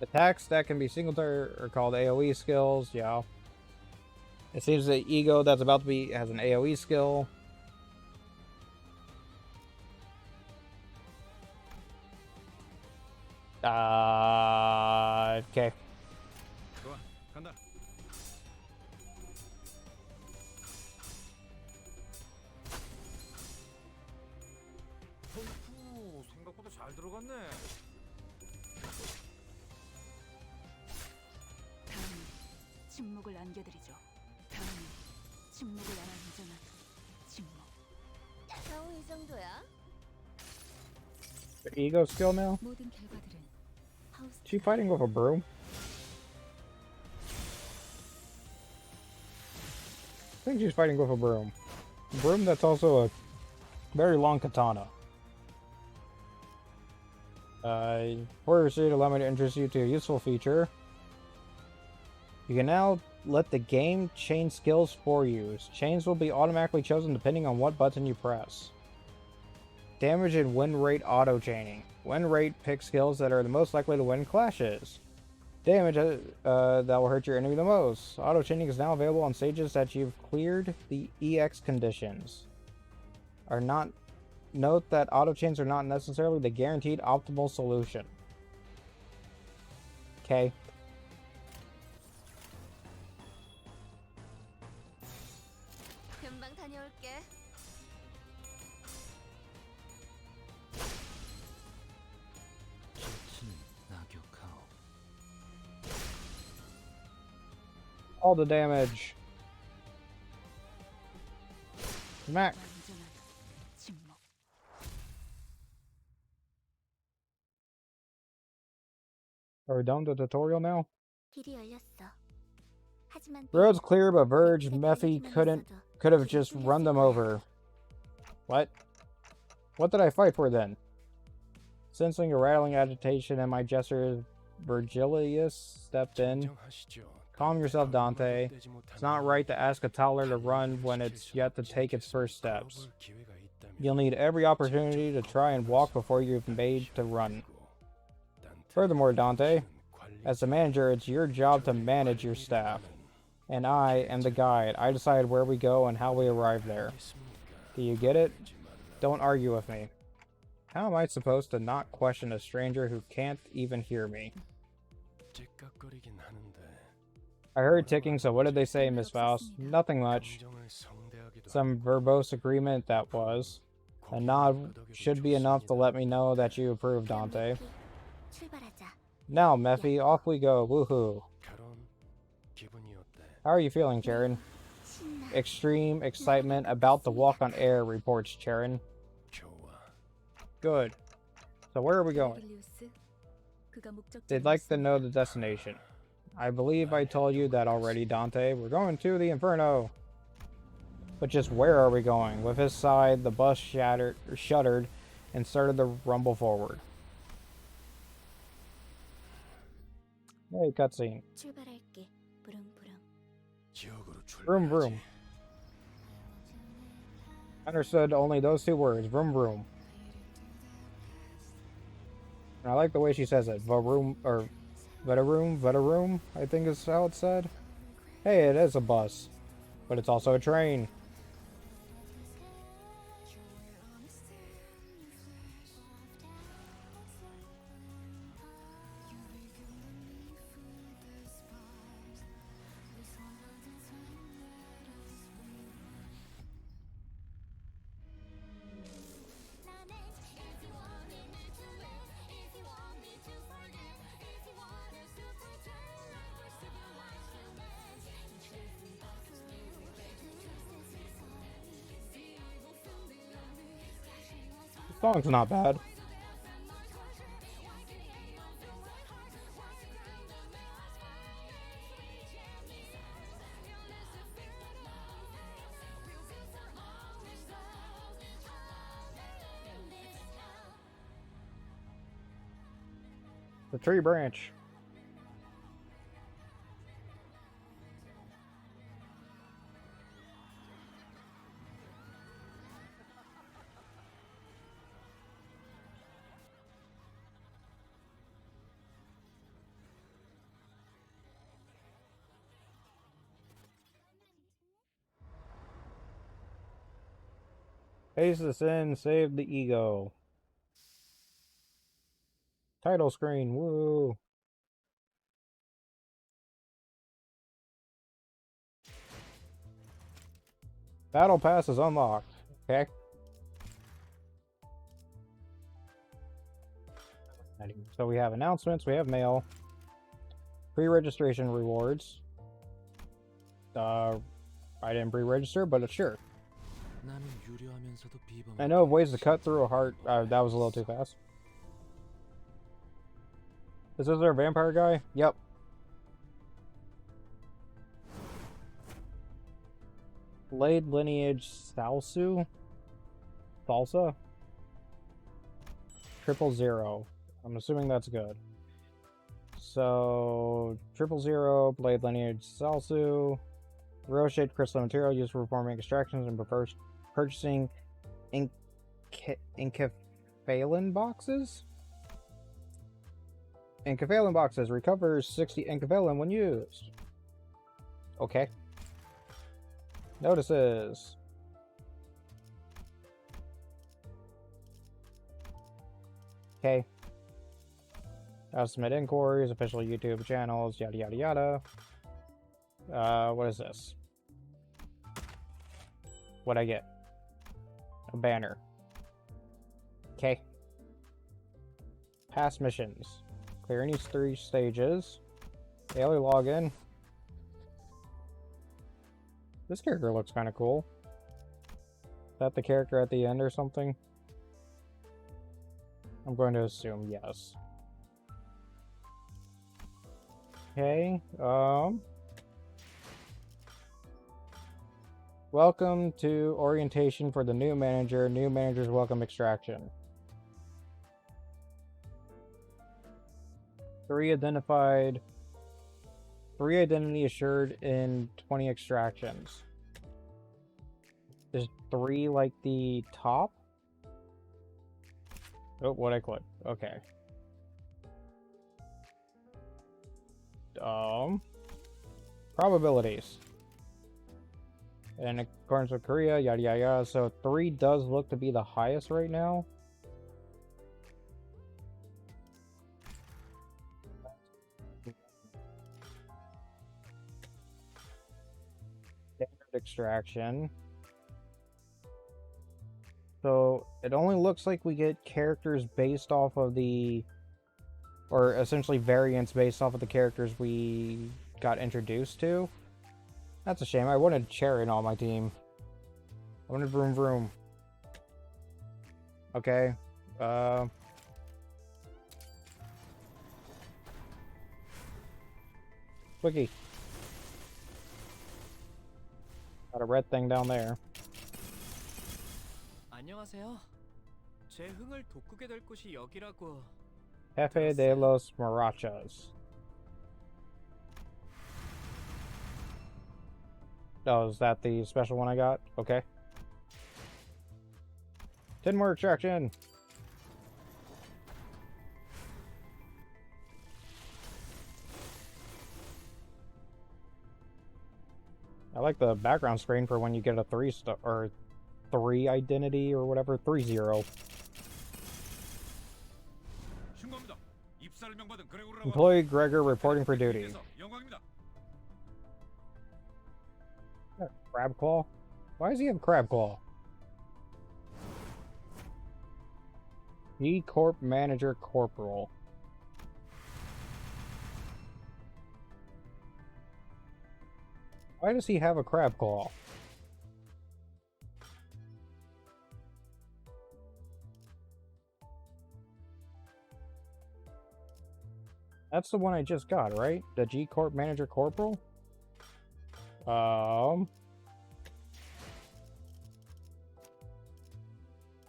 Attacks that can be single target are called AoE skills. Yeah. It seems the ego that's about to be has an AoE skill. Okay. 좋아, 간다. 오, 생각보다 잘 들어갔네. 다음은 침묵을 안겨드리죠. 다음은 침묵을 안전한 침묵. 겨우 이 정도야? The ego skill now? 모든 결과들은 하우스. Is she fighting with a broom? I think she's fighting with a broom. A broom that's also a very long katana. For your to allow me to introduce you to a useful feature. You can now let the game chain skills for you. Chains will be automatically chosen depending on what button you press. Damage and win rate auto chaining. Win rate picks skills that are the most likely to win clashes. Damage that will hurt your enemy the most. Auto chaining is now available on stages that you've cleared the EX conditions. Note that auto chains are not necessarily the guaranteed optimal solution. Okay. 금방 다녀올게. 길치는 낙엽하오. All the damage. Smack. 완전한 침묵. Are we done with the tutorial now? 길이 열렸어. 하지만 Road's clear, but Verge, Mephi could have just run them over. What? What did I fight for then? Sensing a rattling agitation in my gesture, Virgilius stepped in. Calm yourself, Dante. It's not right to ask a toddler to run when it's yet to take its first steps. You'll need every opportunity to try and walk before you've made to run. Furthermore, Dante, as the manager, it's your job to manage your staff. And I am the guide. I decide where we go and how we arrive there. Do you get it? Don't argue with me. How am I supposed to not question a stranger who can't even hear me? I heard ticking, so what did they say, Miss Faust? Nothing much. Some verbose agreement, that was. A nod should be enough to let me know that you approve, Dante. 출발하자. Now, Mephi, off we go. Woohoo. How are you feeling, Charon? 신나. Extreme excitement, about to walk on air, reports Charon. Good. So where are we going? 벨리우스, 그가 목적지를 They'd like to 묻습니다. know the destination. I believe I told you that already, Dante. We're going to the Inferno. But just where are we going? With his side, the bus shuddered and started to rumble forward. Hey, cutscene. 출발할게. 부릉부릉. Vroom vroom. Understood only those two words. Vroom vroom. And I like the way she says it. Vroom, or Vetaroom, I think is how it's said. Hey, it is a bus. But it's also a train. Song's not bad. The tree branch. Face the sin, save the ego. Title screen, woo. Battle pass is unlocked. Okay. So we have announcements, we have mail, pre-registration rewards. I didn't pre-register, but sure. 나는 유려하면서도 비범. I know of ways to cut through a heart. That was a little too fast. Is this our vampire guy? Yep. Blade lineage Salsu? Salsa? 000. I'm assuming that's good. So, 000, blade lineage Salsu. Rose-shaped crystal material used for performing extractions and prefers purchasing enkephalin boxes? Enkephalin boxes recovers 60 enkephalin when used. Okay. Notices. Okay. Submit inquiries, official YouTube channels, yada yada yada. What is this? What'd I get? A banner. Okay. Past missions. Clear any 3 stages. Daily login. This character looks kind of cool. Is that the character at the end or something? I'm going to assume yes. Okay, welcome to orientation for the new manager. New managers welcome extraction. 3 identified. 3 identity assured in 20 extractions. Is 3 like the top? Oh, what I clicked. Okay. Probabilities. In accordance with Korea, yada yada yada. So 3 does look to be the highest right now. Standard extraction. So it only looks like we get characters based off of the, or essentially variants based off of the characters we got introduced to. That's a shame. I wanted Chariot on my team. I wanted Vroom Vroom. Okay. Wiki. Got a red thing down there. 안녕하세요. 제 흥을 돋구게 될 곳이 여기라고. Jefe de los Marachas. Oh, is that the special one I got? Okay. 10 more extraction. I like the background screen for when you get a 3-star or 3 identity or whatever. 3-0. Employee Gregor reporting for duty. Crab claw? Why does he have crab claw? E Corp Manager Corporal. Why does he have a crab claw? That's the one I just got, right? The G Corp Manager Corporal?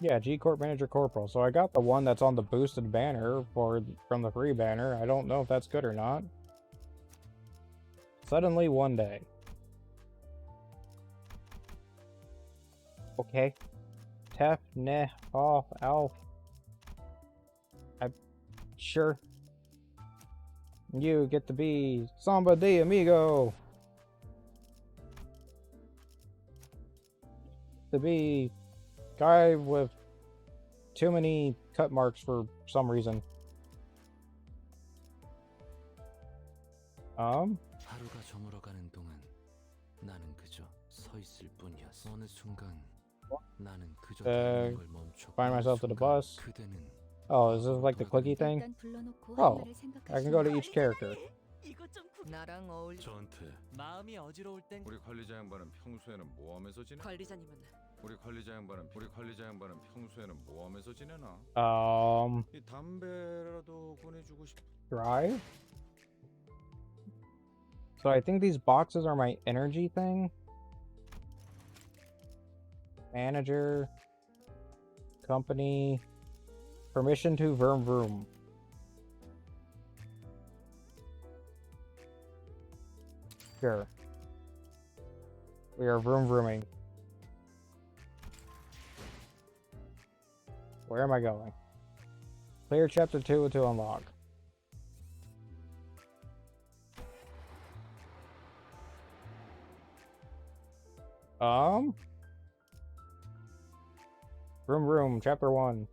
Yeah, G Corp Manager Corporal. So I got the one that's on the boosted banner from the free banner. I don't know if that's good or not. Suddenly one day. Okay. Tef, neh, off, alf. Sure. You get to be Samba de Amigo. To be guy with too many cut marks for some reason. 하루가 저물어가는 동안 나는 그저 서 있을 뿐이었어. 어느 순간 나는 그저 달리는 걸 멈췄고 find myself to the bus. 그대는 Oh, is this like the clicky thing? 일단 불러놓고 Oh, 할 말을 I can go to 생각하시면 each character. 이거 좀 나랑 어울리. 전트 마음이 어지러울 땐 우리 관리자 양반은 평소에는 뭐 하면서 지내? 관리자님은 우리 관리자 양반은 평소에는 뭐 하면서 지내나? 이 담배라도 보내주고 싶. Drive? So I think these boxes are my energy thing. Manager. Company. Permission to vroom vroom. Sure. We are vroom vrooming. Where am I going? Clear chapter 2 to unlock. Vroom vroom, chapter 1.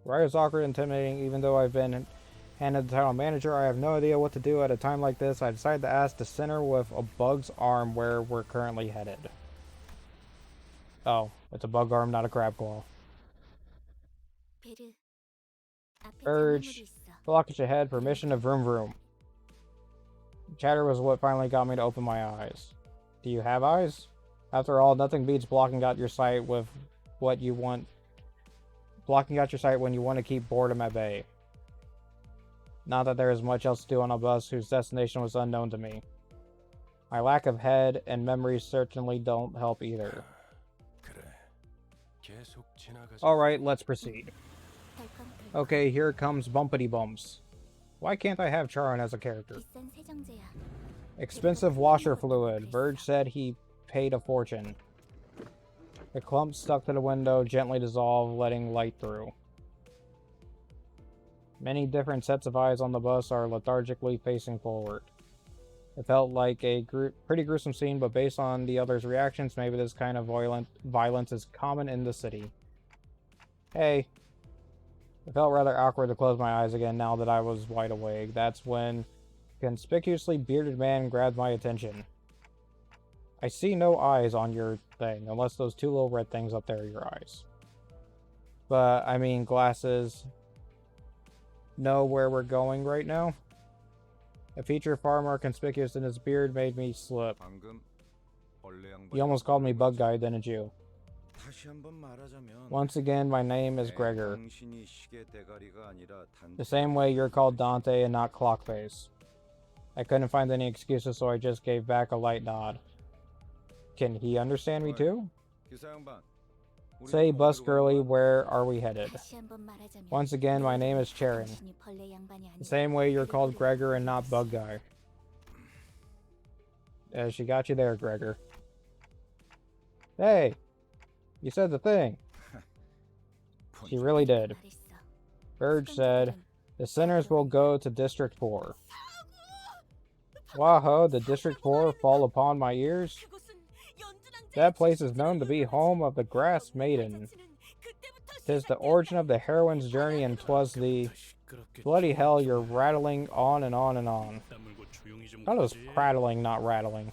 Ride is awkward and intimidating. Even though I've been handed the title manager, I have no idea what to do at a time like this. I decided to ask the center with a bug's arm where we're currently headed. Oh, it's a bug arm, not a crab claw. 베르. 앞에 Urge. 장애물이 있어. Blockage ahead, permission to vroom vroom. Chatter was what finally got me to open my eyes. Do you have eyes? After all, nothing beats blocking out your sight with what you want. Blocking out your sight when you want to keep boredom at bay. Not that there is much else to do on a bus whose destination was unknown to me. My lack of head and memory certainly don't help either. 그래. 계속 지나가자. Alright, let's proceed. 덜컹덜컹. Okay, here comes Bumpity Bumps. Why can't I have Charon as a character? 비싼 세정제야. Expensive washer fluid. Verge said he paid a fortune. The clump stuck to the window gently dissolved, letting light through. Many different sets of eyes on the bus are lethargically facing forward. It felt like a pretty gruesome scene, but based on the others' reactions, maybe this kind of violence is common in the city. Hey. It felt rather awkward to close my eyes again now that I was wide awake. That's when a conspicuously bearded man grabbed my attention. I see no eyes on your thing, unless those two little red things up there are your eyes. But, I mean, glasses know where we're going right now. A feature far more conspicuous than his beard made me slip. 방금 벌레 양반. You almost called me Bug Guy, didn't you? 다시 한번 말하자면. Once again, my name is Gregor. 당신이 시계 대가리가 아니라 The same way you're called Dante and not Clockface. I couldn't find any excuses, so I just gave back a light nod. Can he understand me too? 기사 양반. Say, bus girly, where are we headed? 다시 한번 말하자면 Once again, my name is Charon. 당신이 벌레 양반이 The 아니라 same way you're called Gregor and not Bug Guy. She got you there, Gregor. Hey! You said the thing. She really did. 말했어. Verge said, the sinners will go to District 4. Wahoo, the District 4 fall upon my ears? 그곳은 연주랑 That place is known to be home of the Grass Maiden. 'Tis the origin of the heroine's journey, and 'twas the... 시끄럽게 Bloody hell, you're rattling on and on and on. 다물고 조용히 좀 That was 가지. prattling, not rattling.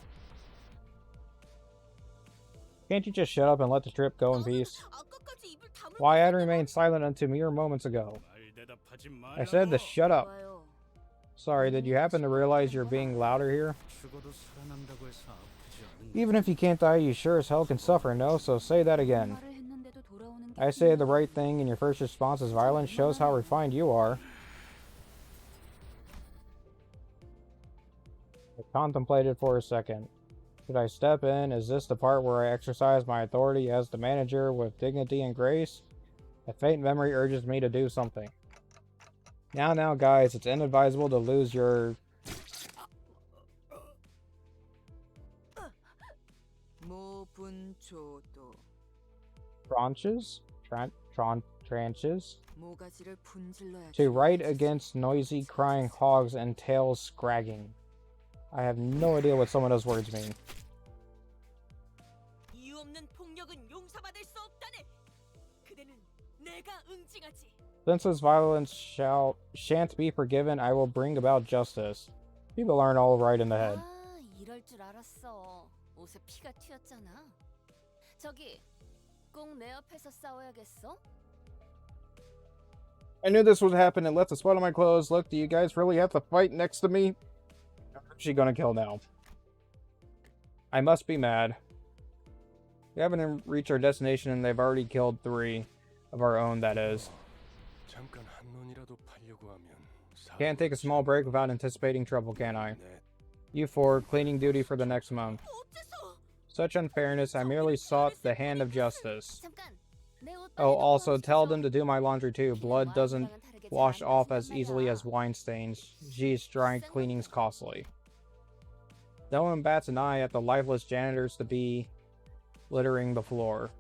Can't you just shut up and let the trip go in peace? 아까까지 입을 다물고 Why, I'd 있었다가 remained silent until mere moments ago. 말 대답하지 I said to 말라고. shut up. 좋아요. Sorry, did you happen to realize you're being louder here? 죽어도 살아난다고 해서 아프지 않은 Even if you can't die, you sure as hell can suffer, no? So say that again. 말을 했는데도 돌아오는 게 I say the 힘들어. right thing and your first response is violence shows how refined you are. I contemplated for a second. Should I step in? Is this the part where I exercise my authority as the manager with dignity and grace? A faint memory urges me to do something. Now, guys, it's inadvisable to lose your... 모분초도 tranches? Tranches? 모가지를 분질러야 To write against noisy crying hogs and tails scragging. I have no idea what some of those words mean. 이유 없는 폭력은 용서받을 수 없다네. 그대는 내가 응징하지. Since this violence shan't be forgiven, I will bring about justice. People aren't all right in the head. 아, 이럴 줄 알았어. 옷에 피가 튀었잖아. 저기, 꼭 내 옆에서 싸워야겠어? I knew this would happen and left a spot on my clothes. Look, do you guys really have to fight next to me? Who's she gonna kill now? I must be mad. We haven't reached our destination and they've already killed 3 of our own, that is. 잠깐 한눈이라도 팔려고 하면 Can't take a small break without anticipating trouble, can I? You 4, cleaning duty for the next month. 어째서? Such unfairness, I merely sought the hand of justice. 잠깐. 내 옷 Oh, 빨리 also 닦고 tell 와주세요. them to do my laundry too. Blood doesn't 와인이랑은 다르게 wash 잘 안 off 빠진단 as easily 말이야. as wine stains. Geez, dry cleaning's costly. No one bats an eye at the lifeless janitors to be littering the floor.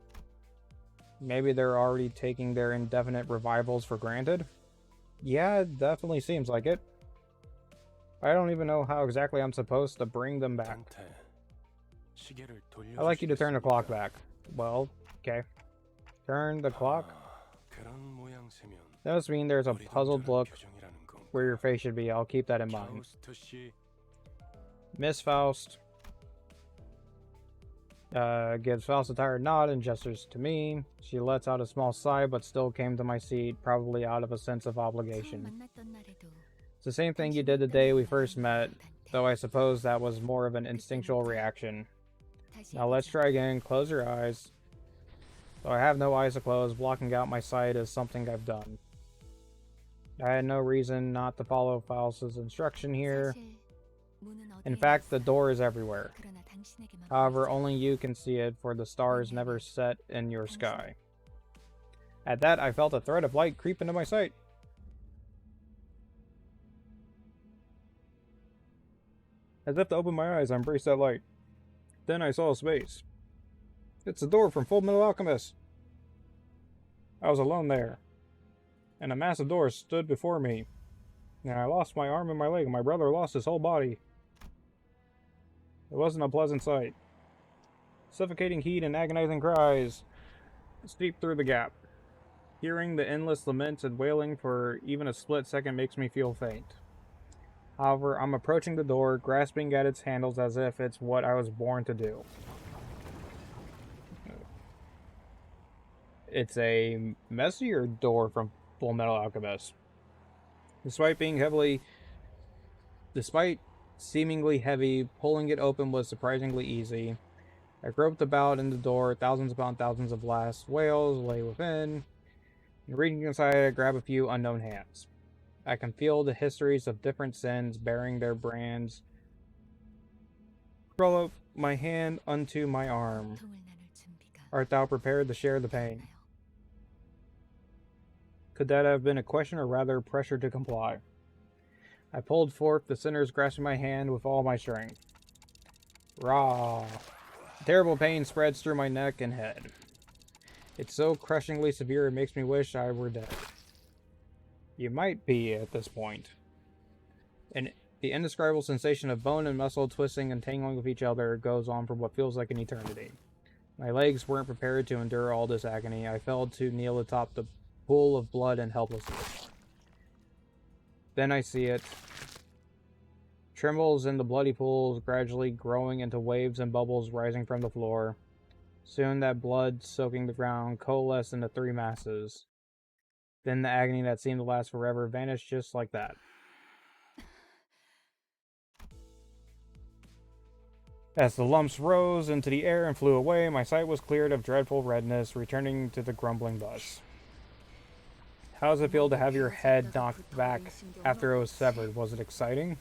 Maybe they're already taking their indefinite revivals for granted? Yeah, it definitely seems like it. I don't even know how exactly I'm supposed to bring them back. 단테, 시계를 I'd like you to turn the clock 돌려주시겠습니까? back. Well, okay. Turn the clock. 그런 모양새면 That must mean there's a puzzled 어리둥절한 look 표정이라는 건가? where your face should be. I'll keep that in mind. 파우스트 씨, Miss Faust gives Faust a tired nod and gestures to me. She lets out a small sigh but still came to my seat, probably out of a sense of 처음 obligation. 만났던 날에도 It's the same thing you did the day we first met, though I suppose that was more of an instinctual reaction. 다시 Now let's 해보자. try again. Close your eyes. Though I have no eyes to close, blocking out my sight is something I've done. I had no reason not to follow Faust's instruction here. 사실 문은 In 어디에 fact, the 있어? door is everywhere. 그러나 당신에게만 However, 보이지 only 않아. you can see it, for the stars never set in your sky. At that, I felt a thread of light creep into my sight. As if to open my eyes, I embraced that light. Then I saw a space. It's the door from Full Metal Alchemist. I was alone there, and a massive door stood before me. And I lost my arm and my leg, and my brother lost his whole body. It wasn't a pleasant sight. Suffocating heat and agonizing cries steeped through the gap. Hearing the endless laments and wailing for even a split second makes me feel faint. However, I'm approaching the door, grasping at its handles as if it's what I was born to do. It's a messier door from Full Metal Alchemist. Despite seemingly heavy, pulling it open was surprisingly easy. I groped about in the door, thousands upon thousands of last wails lay within, and reaching inside, I grab a few unknown hands. I can feel the histories of different sins bearing their brands. Roll up my hand unto my arm. 고통을 나눌 준비가 Art thou prepared to share the pain? 있나요? Could that have been a question or rather pressure to comply? I pulled forth, the sinners grasping my hand with all my strength. Rah! Terrible pain spreads through my neck and head. It's so crushingly severe it makes me wish I were dead. You might be at this point. And the indescribable sensation of bone and muscle twisting and tangling with each other goes on for what feels like an eternity. My legs weren't prepared to endure all this agony. I fell to kneel atop the pool of blood and helplessness. Then I see it. Trembles in the bloody pools, gradually growing into waves and bubbles rising from the floor. Soon that blood soaking the ground coalesced into 3 masses. Then the agony that seemed to last forever vanished just like that. As the lumps rose into the air and flew away, my sight was cleared of dreadful redness, returning to the grumbling bus. How does it feel to have your head knocked back after it was severed? Was it exciting?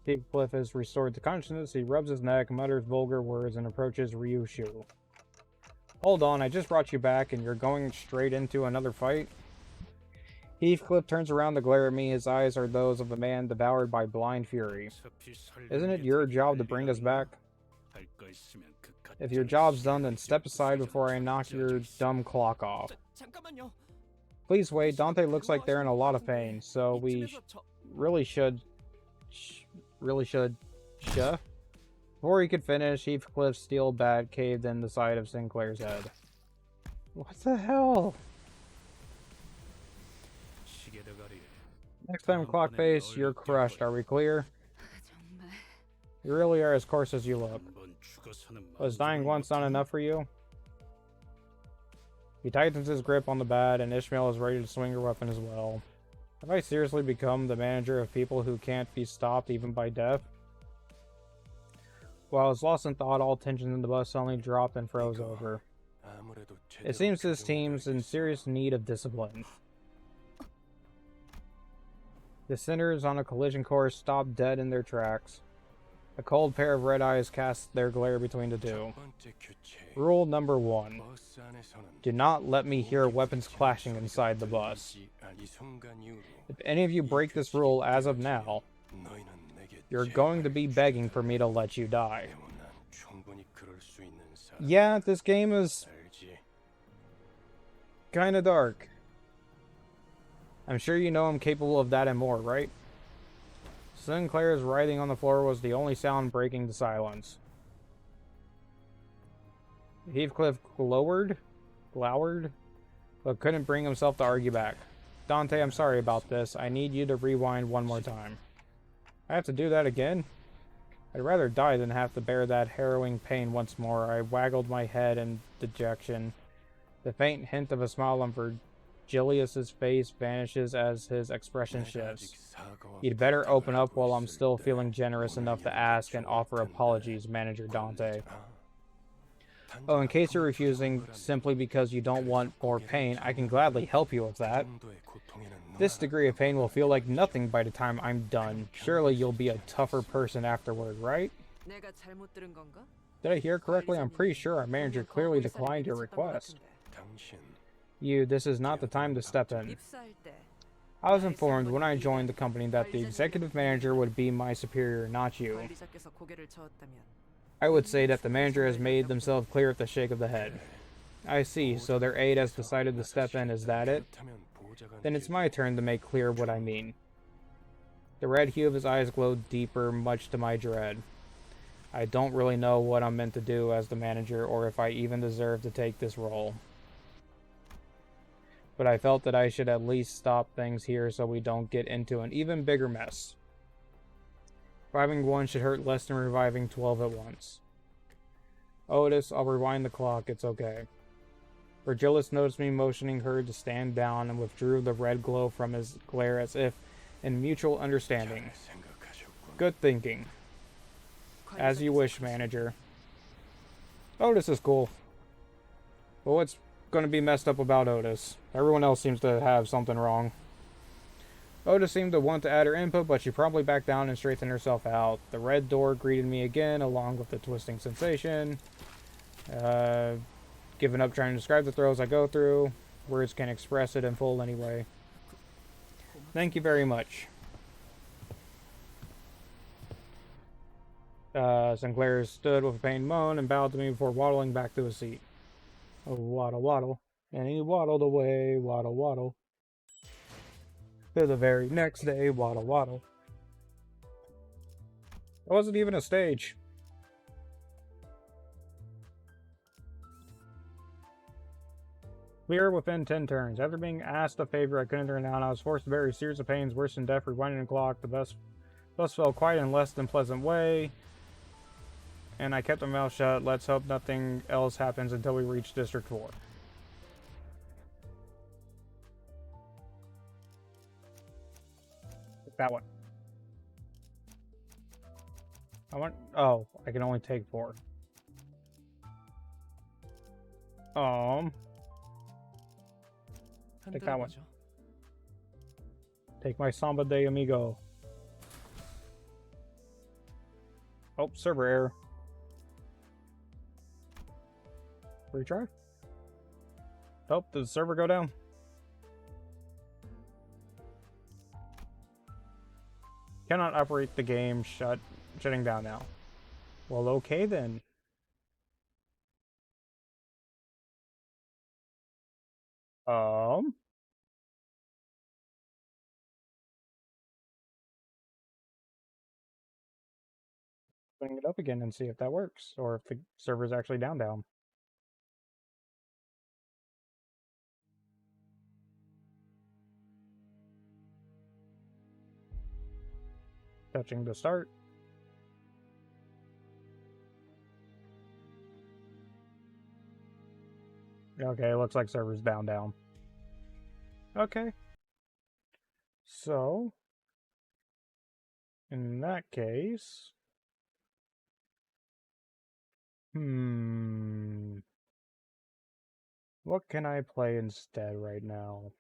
Heathcliff is restored to consciousness. He rubs his neck, mutters vulgar words, and approaches Ryushu. Hold on, I just brought you back, and you're going straight into another fight? Heathcliff turns around to glare at me. His eyes are those of a man devoured by blind fury. Isn't it your job to bring us back? If your job's done, then step aside before I knock your dumb clock off. 잠깐만요. Please wait, Dante looks like they're in a lot of pain, so we really should... Before he could finish, Heathcliff's steel bat caved in the side of Sinclair's head. What the hell? Next time, Clockface, you're crushed. Are we clear? 정말 You really are as coarse as you look. Was dying once not enough for you? He tightens his grip on the bat, and Ishmael is ready to swing her weapon as well. Have I seriously become the manager of people who can't be stopped even by death? While I was lost in thought, all tension in the bus suddenly dropped and froze over. It seems this team's in serious need of discipline. The sinners on a collision course stopped dead in their tracks. A cold pair of red eyes cast their glare between the two. Rule number 1. Do not let me hear weapons clashing inside the bus. If any of you break this rule as of now, you're going to be begging for me to let you die. Yeah, this game is kinda dark. I'm sure you know I'm capable of that and more, right? Sinclair's writhing on the floor was the only sound breaking the silence. Heathcliff glowered, but couldn't bring himself to argue back. Dante, I'm sorry about this. I need you to rewind one more time. I have to do that again? I'd rather die than have to bear that harrowing pain once more. I waggled my head in dejection. The faint hint of a smile on Virgilius's face vanishes as his expression shifts. You'd better open up while I'm still feeling generous enough to ask and offer apologies, Manager Dante. Oh, in case you're refusing simply because you don't want more pain, I can gladly help you with that. This degree of pain will feel like nothing by the time I'm done. Surely you'll be a tougher person afterward, right? 내가 잘못 들은 건가? Did I hear correctly? I'm pretty sure our manager clearly declined your request. This is not the time to step in. 입사할 때 I was informed when I joined the company that the executive manager would be my superior, not you. 관리자께서 고개를 저었다면 I would say that the manager has made themselves clear with a shake of the head. I see, so their aide has decided to step in, is that it? Then it's my turn to make clear what I mean. The red hue of his eyes glowed deeper, much to my dread. I don't really know what I'm meant to do as the manager, or if I even deserve to take this role. But I felt that I should at least stop things here so we don't get into an even bigger mess. Reviving one should hurt less than reviving 12 at once. Otis, I'll rewind the clock, it's okay. Virgilius noticed me motioning her to stand down and withdrew the red glow from his glare as if in mutual understanding. Good thinking. As you wish, manager. Otis is cool. But what's going to be messed up about Otis? Everyone else seems to have something wrong. Otis seemed to want to add her input, but she promptly backed down and straightened herself out. The red door greeted me again, along with the twisting sensation. Giving up trying to describe the thrills I go through. Words can't express it in full anyway. Thank you very much. Sinclair stood with a pained moan and bowed to me before waddling back to his seat. Oh, waddle, waddle. And he waddled away, waddle, waddle. To the very next day, waddle, waddle. It wasn't even a stage. Clear within 10 turns. After being asked a favor I couldn't turn down, I was forced to bear a series of pains worse than death, rewinding the clock. The bus fell quiet in less than pleasant way, and I kept my mouth shut. Let's hope nothing else happens until we reach District 4. That one. Oh, I can only take 4. Take that one. Take my Samba de Amigo. Oh, server error. Retry? Oh, did the server go down? Cannot operate the game. Shutting down now. Well, okay then. Putting it up again and see if that works, or if the server's actually down. Touching the start. Okay, looks like server's down. Okay. So, in that case... What can I play instead right now?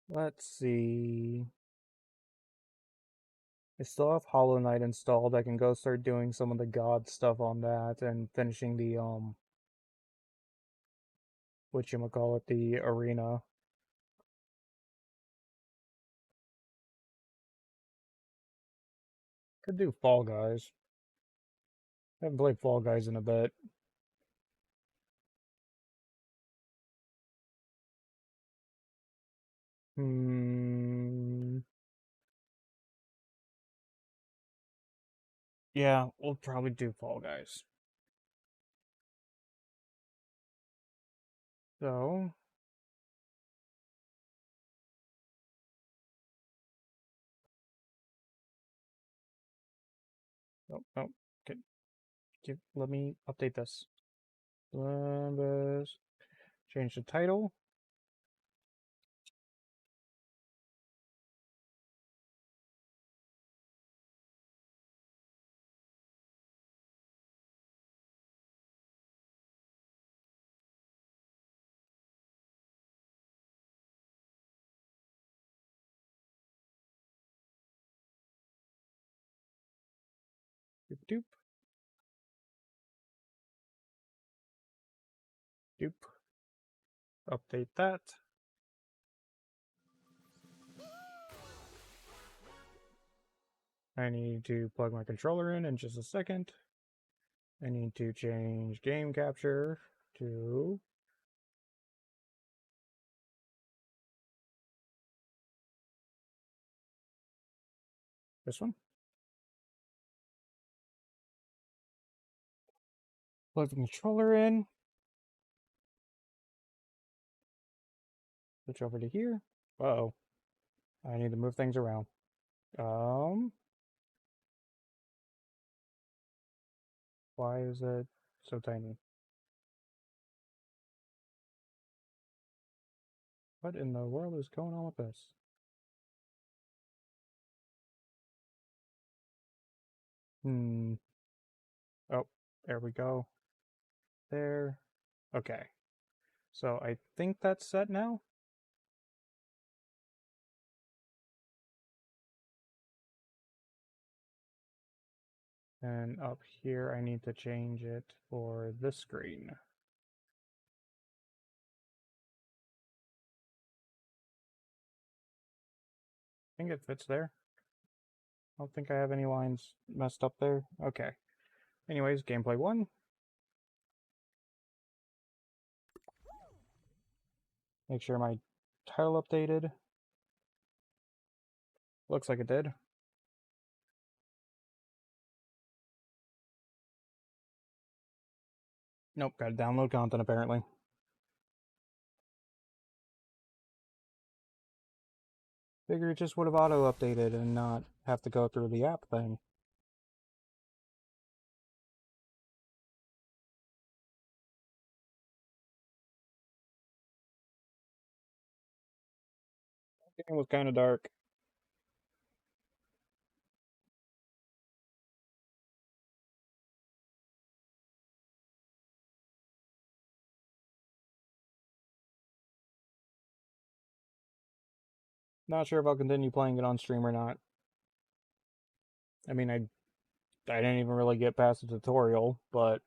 Let's see. I still have Hollow Knight installed. I can go start doing some of the god stuff on that and finishing the whatchamacallit, the arena. Could do Fall Guys. Haven't played Fall Guys in a bit. Yeah, we'll probably do Fall Guys. So... Oh, let me update this. Limbus. Change the title. Doop. Doop. Update that. I need to plug my controller in just a second. I need to change game capture to this one. Plug the controller in. Switch over to here. Uh-oh. I need to move things around. Why is it so tiny? What in the world is going on with this? Oh, there we go. There. Okay. So I think that's set now. And up here, I need to change it for this screen. I think it fits there. I don't think I have any lines messed up there. Okay. Anyways, gameplay 1. Make sure my title updated. Looks like it did. Nope, gotta download content apparently. Figure it just would have auto-updated and not have to go through the app thing. Game was kind of dark. Not sure if I'll continue playing it on stream or not. I mean, I didn't even really get past the tutorial, but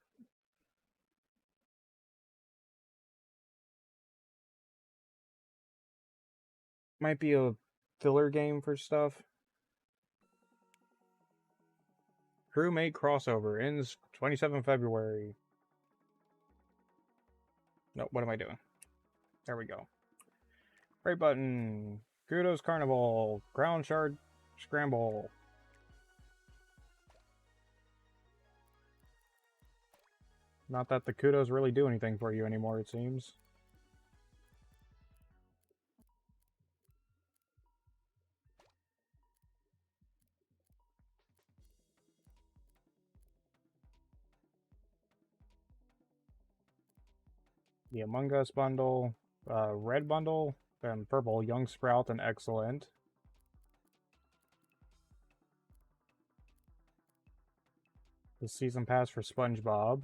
might be a filler game for stuff. Crewmate crossover ends 27 February. No, what am I doing? There we go. Right button. Kudos Carnival. Ground Shard Scramble. Not that the kudos really do anything for you anymore, it seems. The Among Us bundle, red bundle, then purple, Young Sprout and Excellent. The season pass for SpongeBob.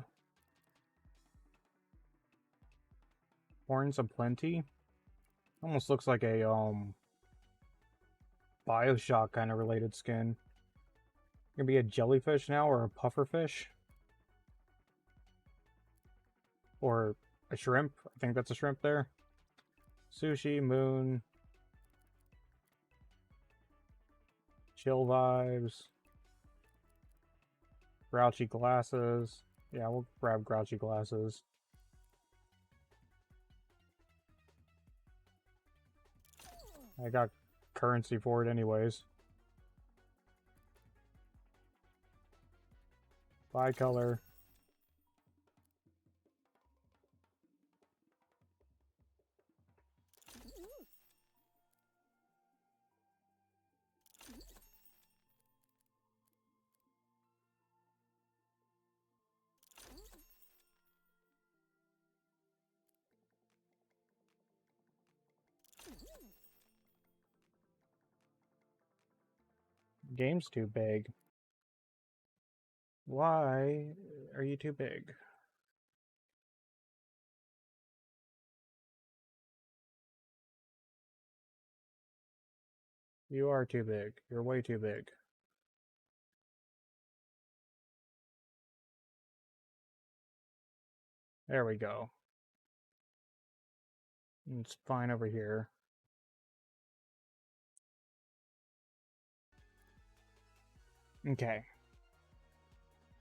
Horns of Plenty. Almost looks like a Bioshock kind of related skin. Gonna be a jellyfish now or a pufferfish? Or a shrimp? I think that's a shrimp there. Sushi, moon. Chill vibes. Grouchy glasses. Yeah, we'll grab grouchy glasses. I got currency for it anyways. Bicolor. Game's too big. Why are you too big? You are too big. You're way too big. There we go. It's fine over here. Okay.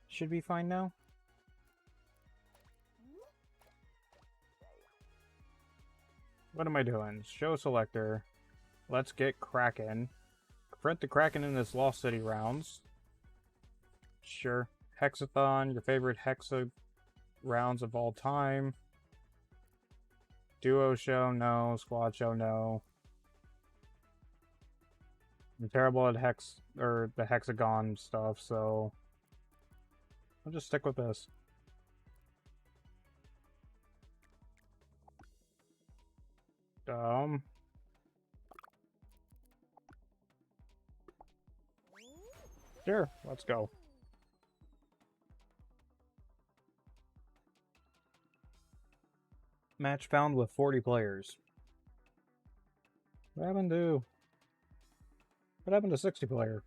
Should be fine now? What am I doing? Show selector. Let's get Kraken. Confront the Kraken in this Lost City rounds. Sure. Hexathon, your favorite Hexa rounds of all time. Duo show, no. Squad show, no. I'm terrible at the hexagon stuff, so I'll just stick with this. Sure, let's go. Match found with 40 players. What happened to 60 player?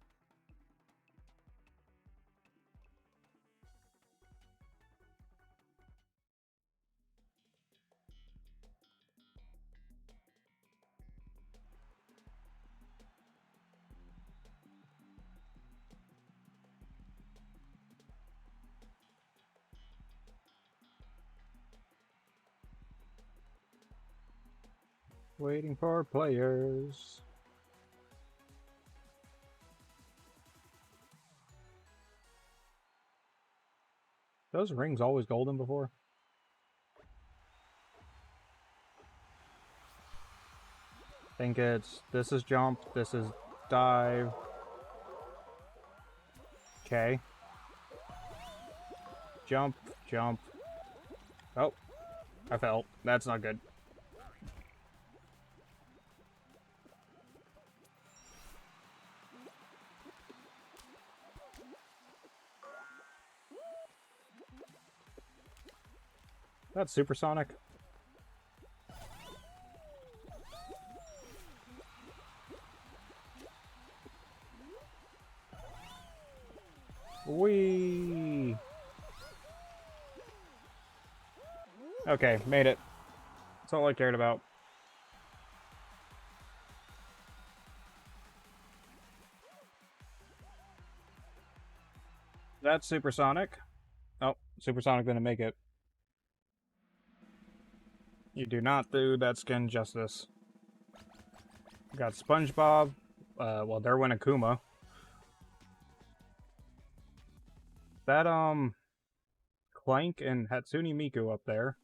Waiting for players. Those rings always golden before? I think it's, this is jump, this is dive. Okay. Jump, jump. Oh, I fell. That's not good. That's supersonic. Whee! Okay, made it. That's all I cared about. That's supersonic. Oh, supersonic didn't make it. You do not do that skin justice. Got SpongeBob. Well, Derwin Akuma. That, Clank and Hatsune Miku up there.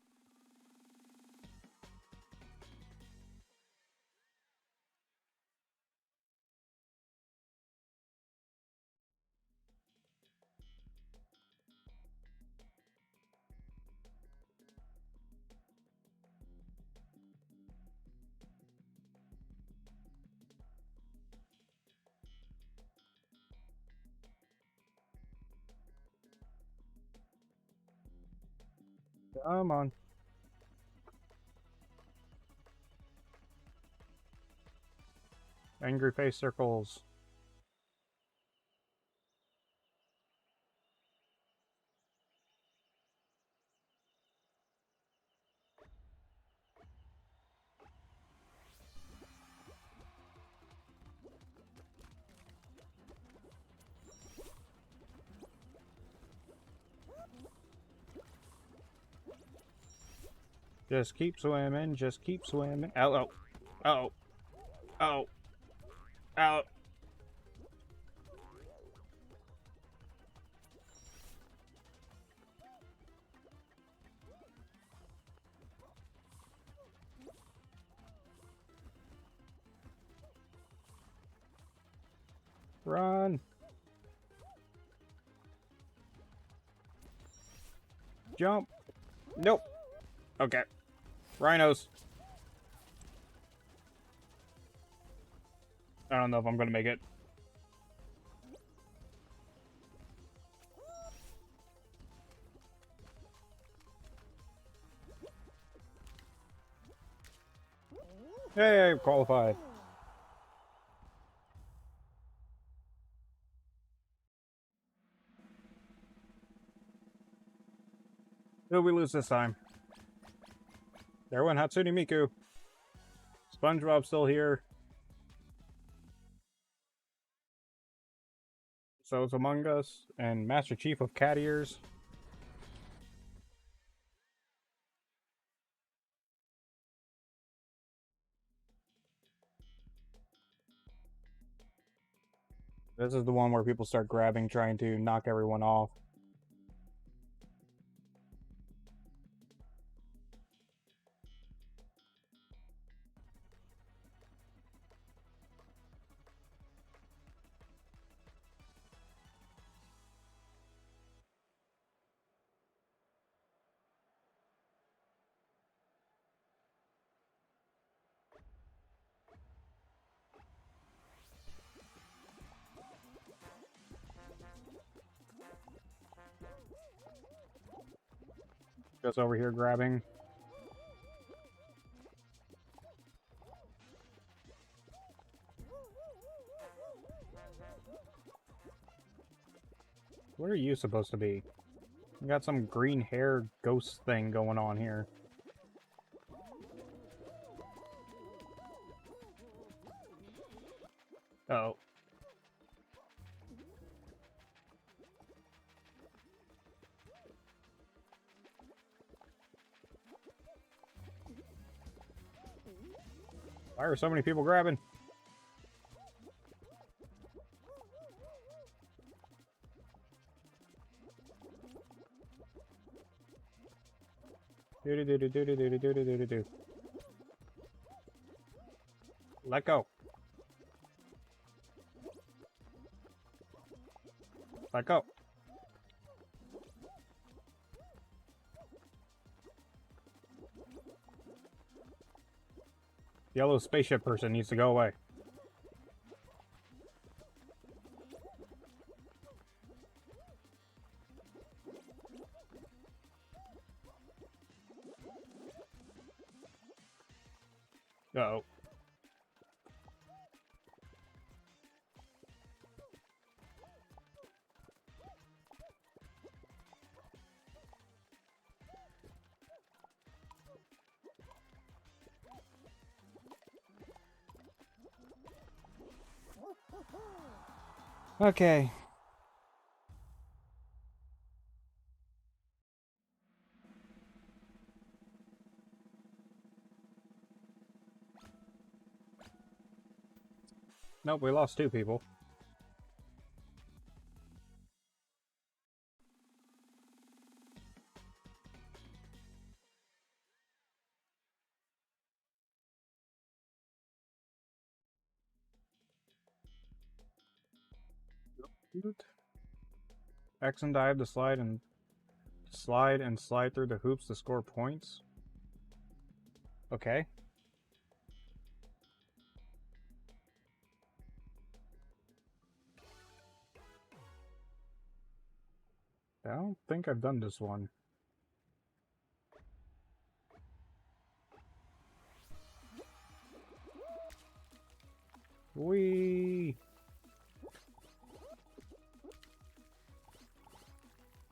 Come on. Angry face circles. Just keep swimming, just keep swimming. Ow, ow, ow, ow, ow. Run. Jump. Nope. Okay. Rhinos. I don't know if I'm gonna make it. Hey, qualified. Who we lose this time? There went Hatsune Miku. SpongeBob's still here. So it's Among Us and Master Chief of Cat Ears. This is the one where people start grabbing, trying to knock everyone off. Just over here grabbing. Where are you supposed to be? You got some green hair ghost thing going on here. Oh. Why are so many people grabbing? Do. Let go. Let go. Yellow spaceship person needs to go away. Uh-oh. Okay. Nope, we lost 2 people. X and dive to slide through the hoops to score points. Okay. I don't think I've done this one. Whee!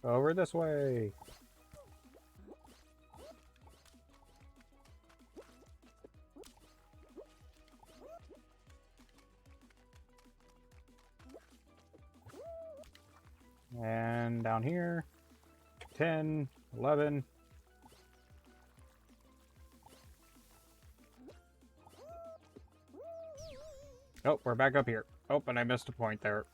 Over this way. And down here. 10, 11. Oh, we're back up here. Oh, and I missed a point there.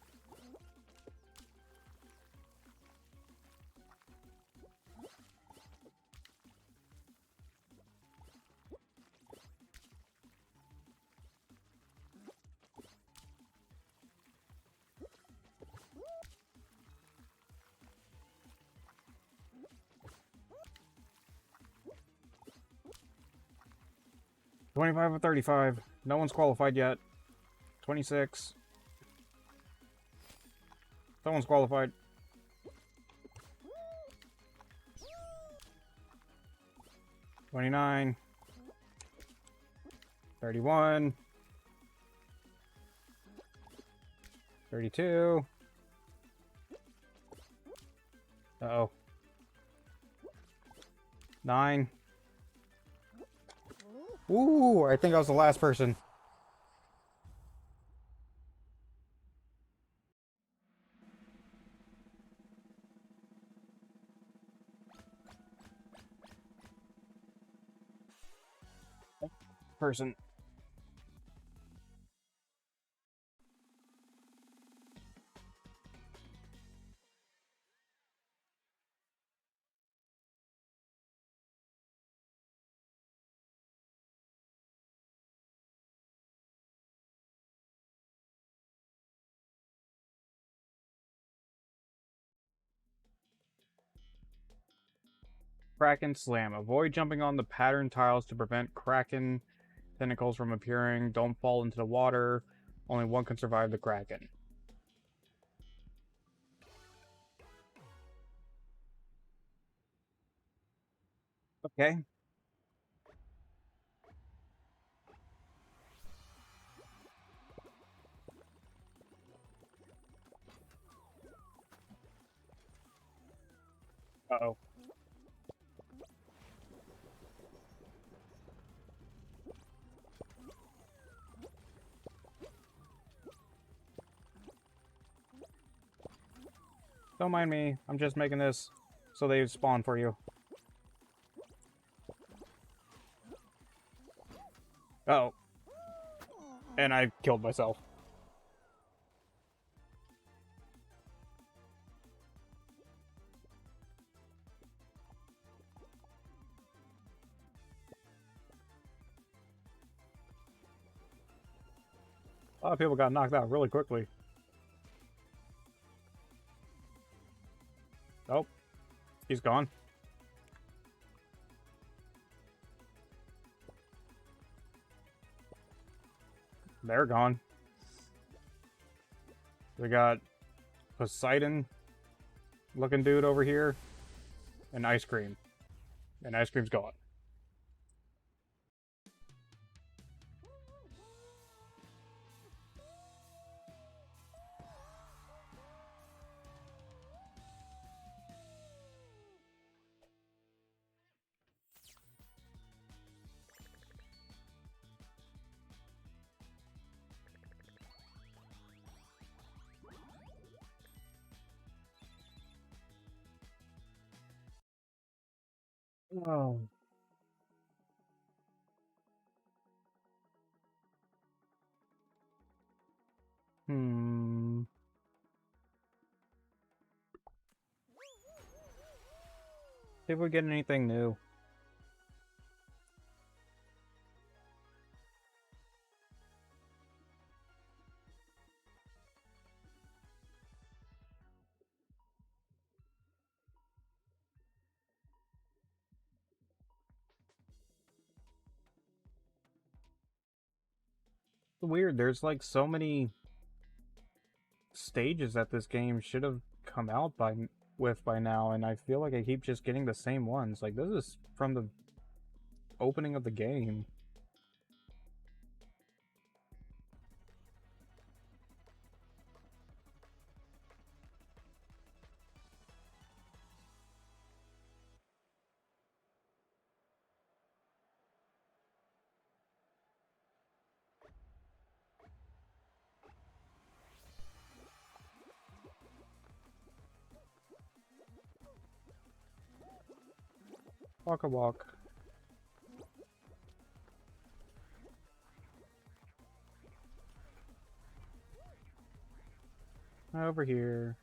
$25 of 35. No one's qualified yet. 26. Someone's qualified. 29. 31. 32. Uh-oh. 9. Ooh, I think I was the last person. Person. Kraken Slam. Avoid jumping on the pattern tiles to prevent Kraken tentacles from appearing. Don't fall into the water. Only one can survive the Kraken. Okay. Uh-oh. Don't mind me. I'm just making this so they spawn for you. Uh-oh. And I killed myself. A lot of people got knocked out really quickly. Oh, he's gone. They're gone. We got Poseidon looking dude over here and Ice Cream. And Ice Cream's gone. Oh. Hmm. See if we get anything new. Weird, there's like so many stages that this game should have come out by now, and I feel like I keep just getting the same ones. Like, this is from the opening of the game. Walk a walk. Over here.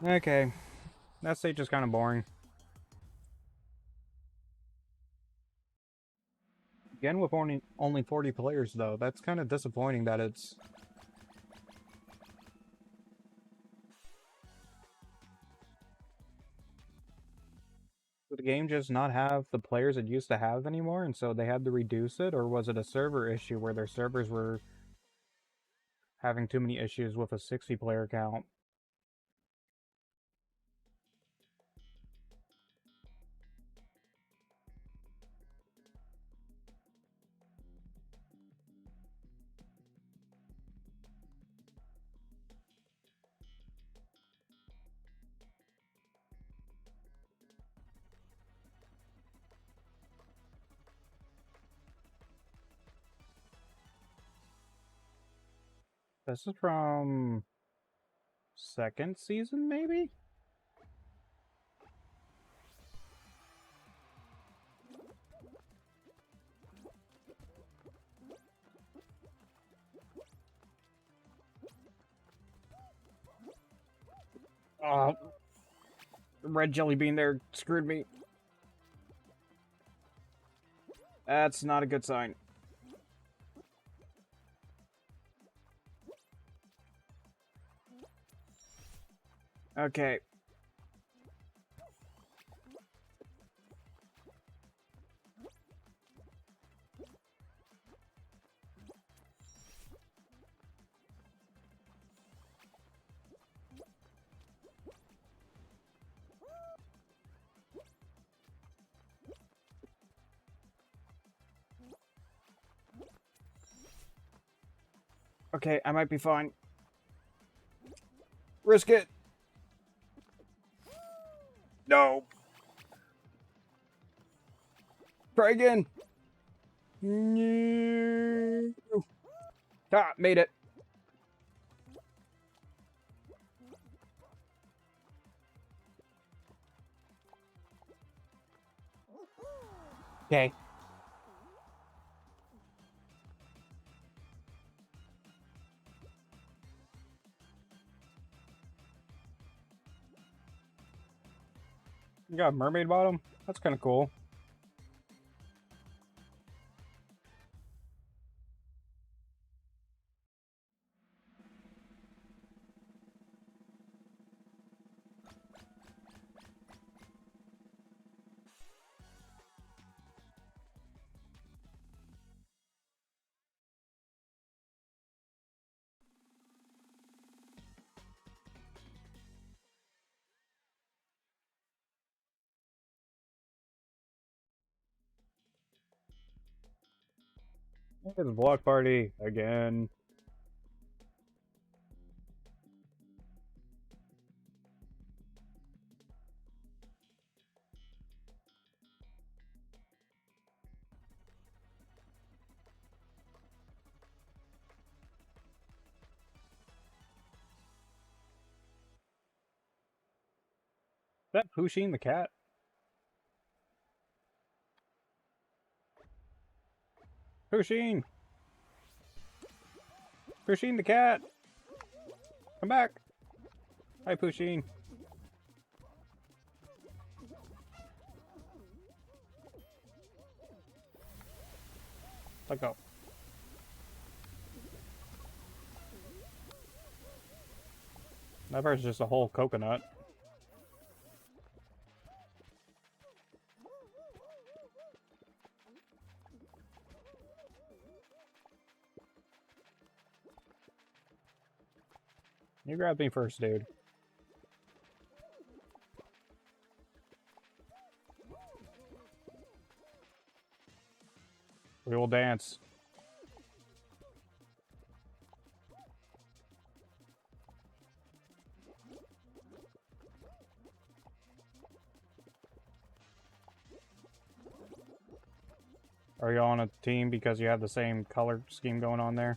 Okay. That stage is kind of boring. Again, with only 40 players, though. That's kind of disappointing that it's... Did the game just not have the players it used to have anymore, and so they had to reduce it? Or was it a server issue where their servers were having too many issues with a 60-player count? This is from... second season, maybe? Oh, the red jelly bean there screwed me. That's not a good sign. Okay. Okay, I might be fine. Risk it. No. Try again. No. Ah, made it. Okay. You got a mermaid bottom? That's kind of cool. It's a block party again. Is that Pusheen the cat? Pusheen! Pusheen the cat! Come back! Hi, Pusheen. Let go. That bird's just a whole coconut. You grabbed me first, dude. We will dance. Are you on a team because you have the same color scheme going on there?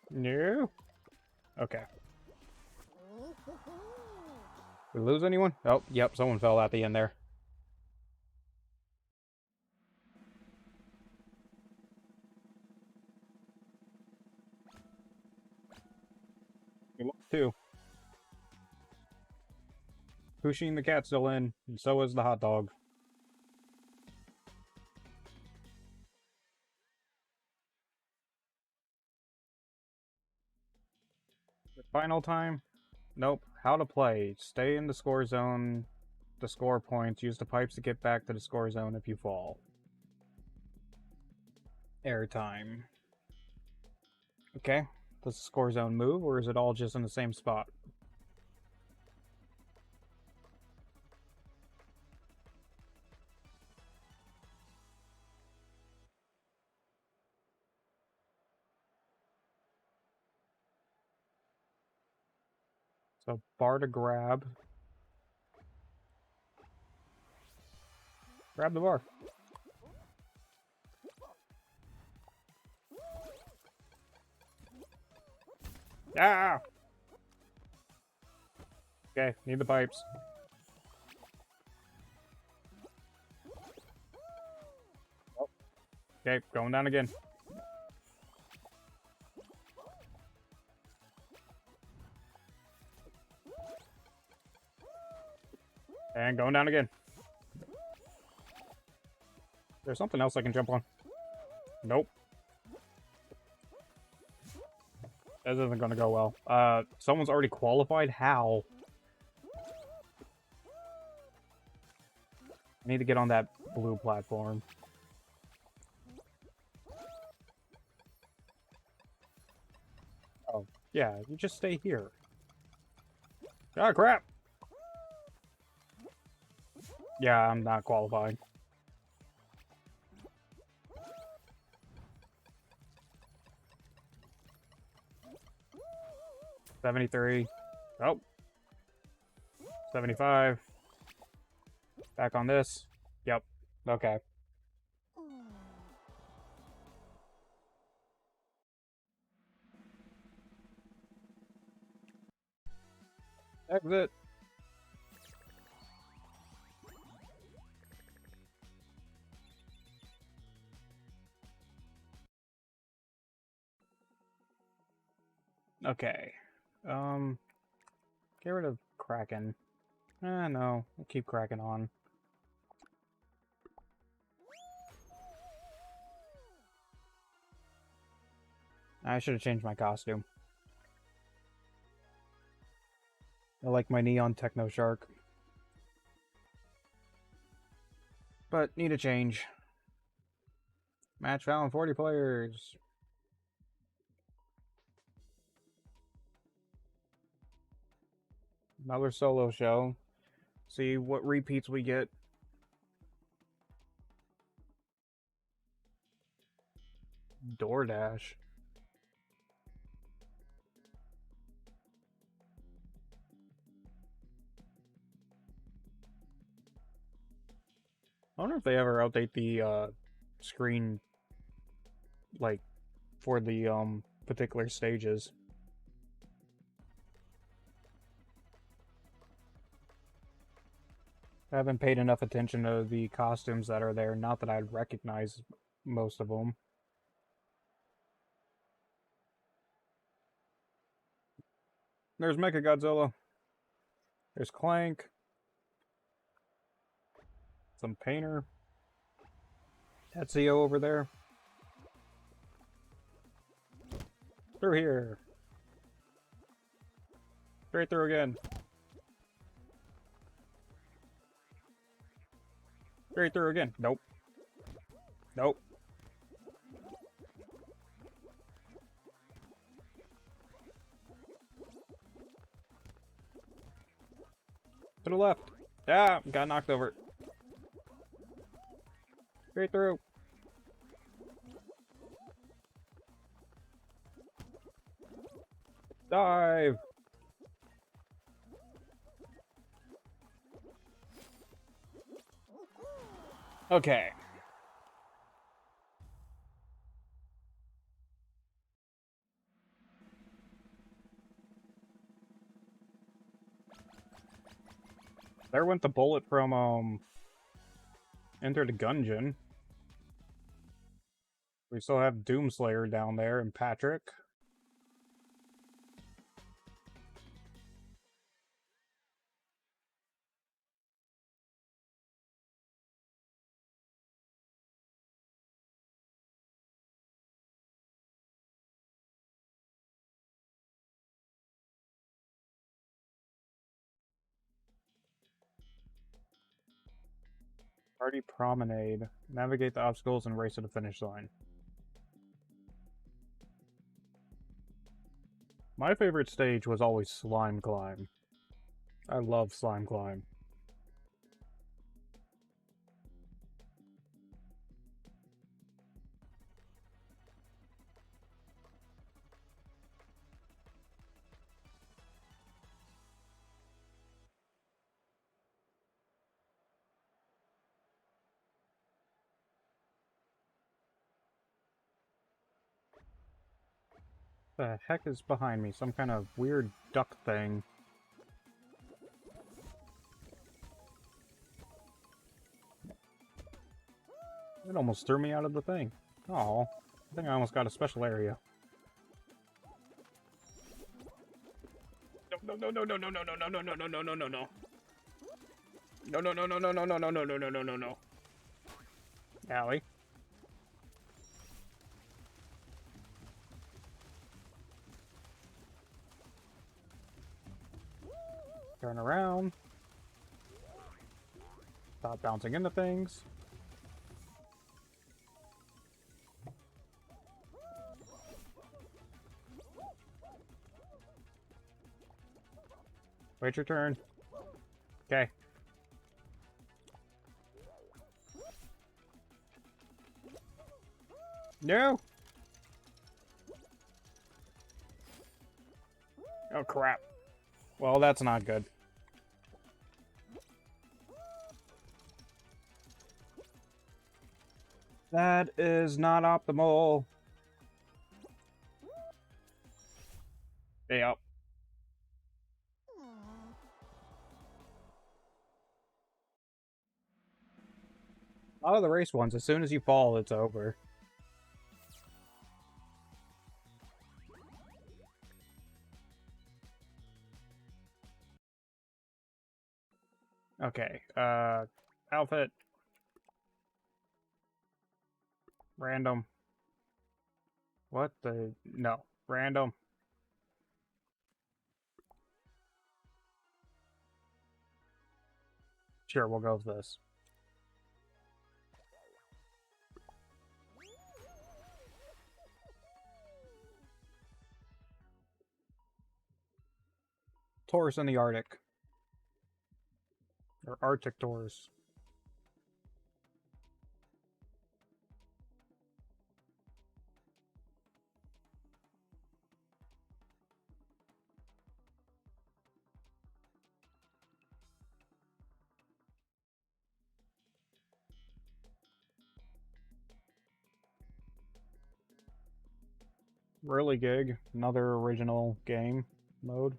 No? Okay. Did we lose anyone? Oh, yep, someone fell at the end there. We lost two. Pushing the cat's still in, and so is the hot dog. Final time? Nope. How to play. Stay in the score zone to score points. Use the pipes to get back to the score zone if you fall. Airtime. Okay. Does the score zone move, or is it all just in the same spot? So, bar to grab. Grab the bar. Ah! Okay, need the pipes. Oh. Okay, going down again. And going down again. There's something else I can jump on. Nope. This isn't gonna go well. Someone's already qualified? How? I need to get on that blue platform. Oh, yeah, you just stay here. Ah, crap! Yeah, I'm not qualified. $73. Oh. 75. Back on this. Yep. Okay. Exit. Okay. Get rid of Kraken. No. We'll keep Kraken on. I should have changed my costume. I like my neon techno shark. But need a change. Match found 40 players. Another solo show. See what repeats we get. DoorDash. I wonder if they ever update the screen, like, for the particular stages. I haven't paid enough attention to the costumes that are there, not that I'd recognize most of them. There's Mechagodzilla. There's Clank. Some Painter. Tetsuo over there. Through here. Straight through again. Straight through again. Nope. Nope. To the left. Ah, got knocked over. Straight through. Dive. Okay. There went the bullet from Enter the Gungeon. We still have Doomslayer down there and Patrick. Party Promenade. Navigate the obstacles and race to the finish line. My favorite stage was always Slime Climb. I love Slime Climb. The heck is behind me? Some kind of weird duck thing. It almost threw me out of the thing. Oh, I think I almost got a special area. No, no, no, no, no, no, no, no, no, no, no, no, no, no, no. No, no, no, no, no, no, no, no, no, no, no, no, no, no. Allie. Turn around. Stop bouncing into things. Wait your turn. Okay. No! Oh crap. Well, that's not good. That is not optimal. Yep. A lot of the race ones, as soon as you fall, it's over. Okay, outfit. Random. What the? No. Random. Sure, we'll go with this. Taurus in the Arctic. Or Arctic Taurus. Really gig. Another original game mode.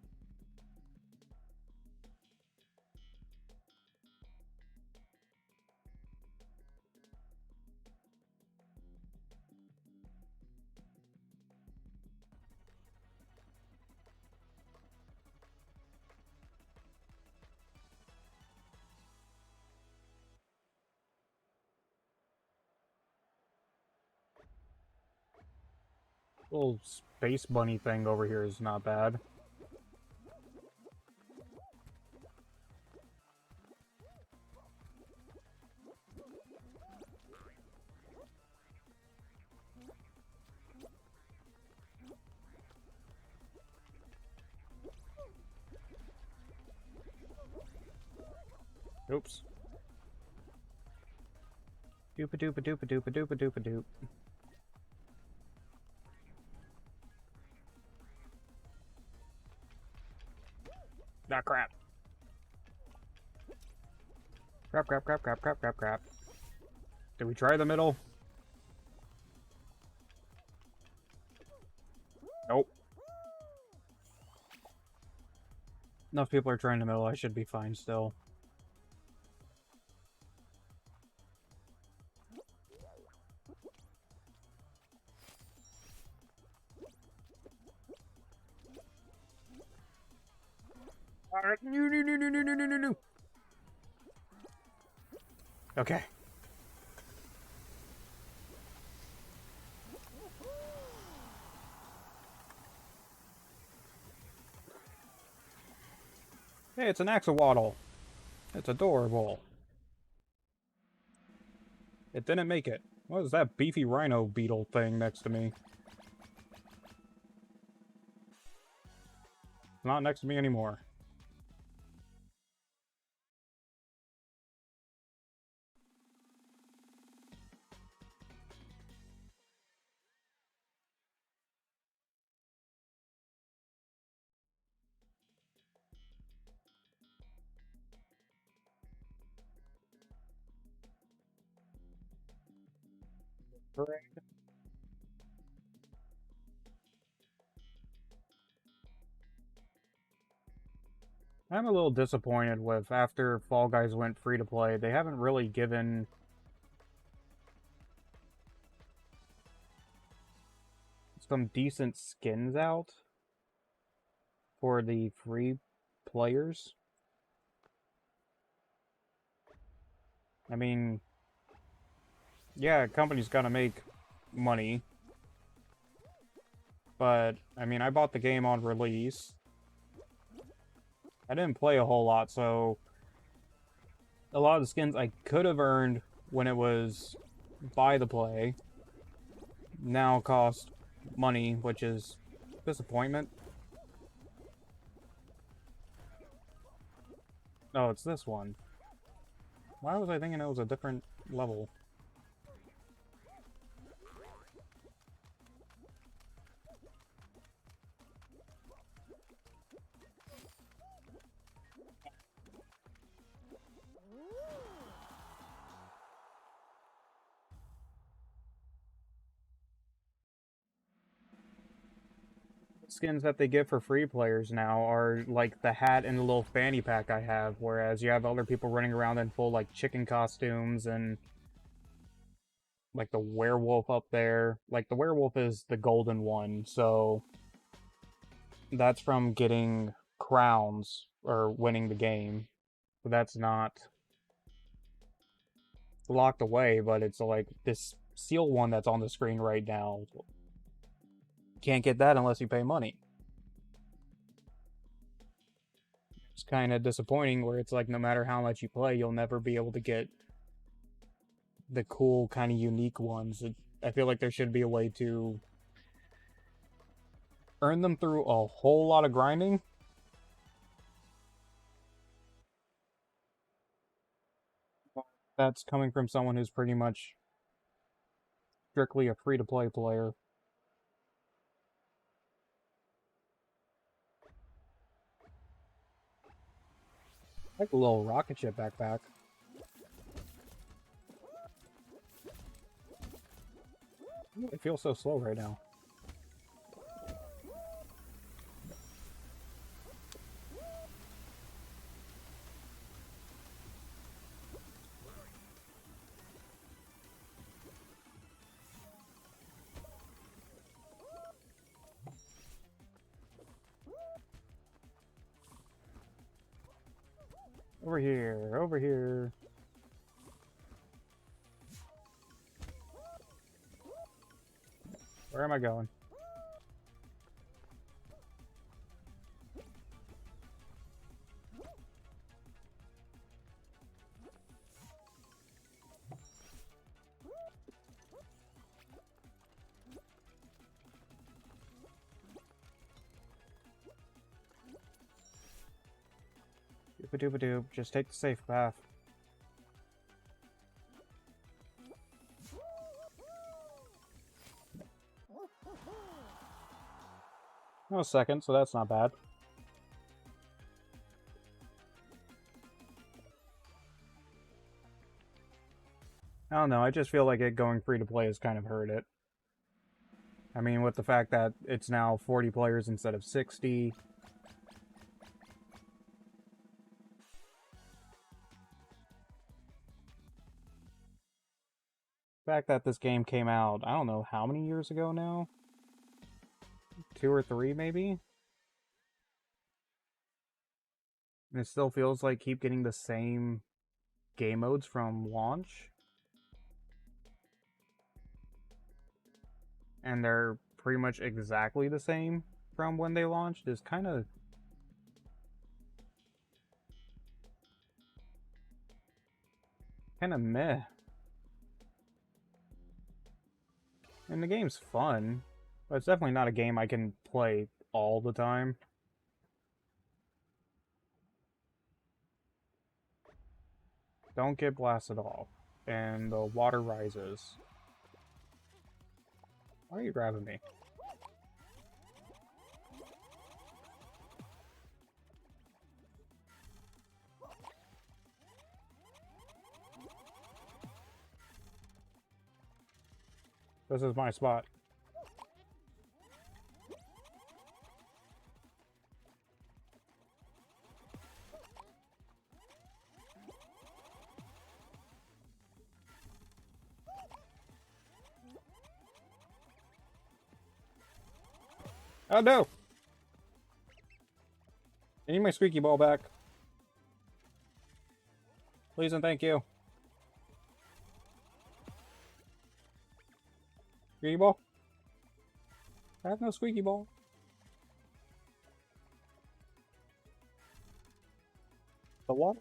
Little space bunny thing over here is not bad. Oops. Doopa doopa doopa doopa doopa doopa doop. Ah, crap. Crap, crap, crap, crap, crap, crap, crap. Did we try the middle? Nope. Enough people are trying the middle, I should be fine still. No. Okay. Hey, it's an axolotl. It's adorable. It didn't make it. What is that beefy rhino beetle thing next to me? It's not next to me anymore. I'm a little disappointed with, after Fall Guys went free to play, they haven't really given some decent skins out for the free players. I mean, yeah, a company's gotta make money. But, I mean, I bought the game on release. I didn't play a whole lot, so a lot of the skins I could have earned when it was buy the play now cost money, which is disappointment. Oh, it's this one. Why was I thinking it was a different level? Skins that they give for free players now are like the hat and the little fanny pack I have, whereas you have other people running around in full like chicken costumes and like the werewolf up there. Like the werewolf is the golden one, so that's from getting crowns or winning the game, So that's not locked away, but it's like this seal one that's on the screen right now. Can't get that unless you pay money. It's kind of disappointing where it's like no matter how much you play, you'll never be able to get the cool kind of unique ones. I feel like there should be a way to earn them through a whole lot of grinding. That's coming from someone who's pretty much strictly a free-to-play player. Like a little rocket ship backpack. It feels so slow right now. Over here, over here. Where am I going? Doop-a-doop-a-doop. Just take the safe path. No second, so that's not bad. I don't know, I just feel like it going free to play has kind of hurt it. I mean, with the fact that it's now 40 players instead of 60. The fact that this game came out, I don't know how many years ago now? 2 or 3 maybe? And it still feels like keep getting the same game modes from launch. And they're pretty much exactly the same from when they launched is kind of meh. And the game's fun, but it's definitely not a game I can play all the time. Don't get blasted off. And the water rises. Why are you grabbing me? This is my spot. Oh no! I need my squeaky ball back. Please and thank you. Squeaky ball? I have no squeaky ball. The water?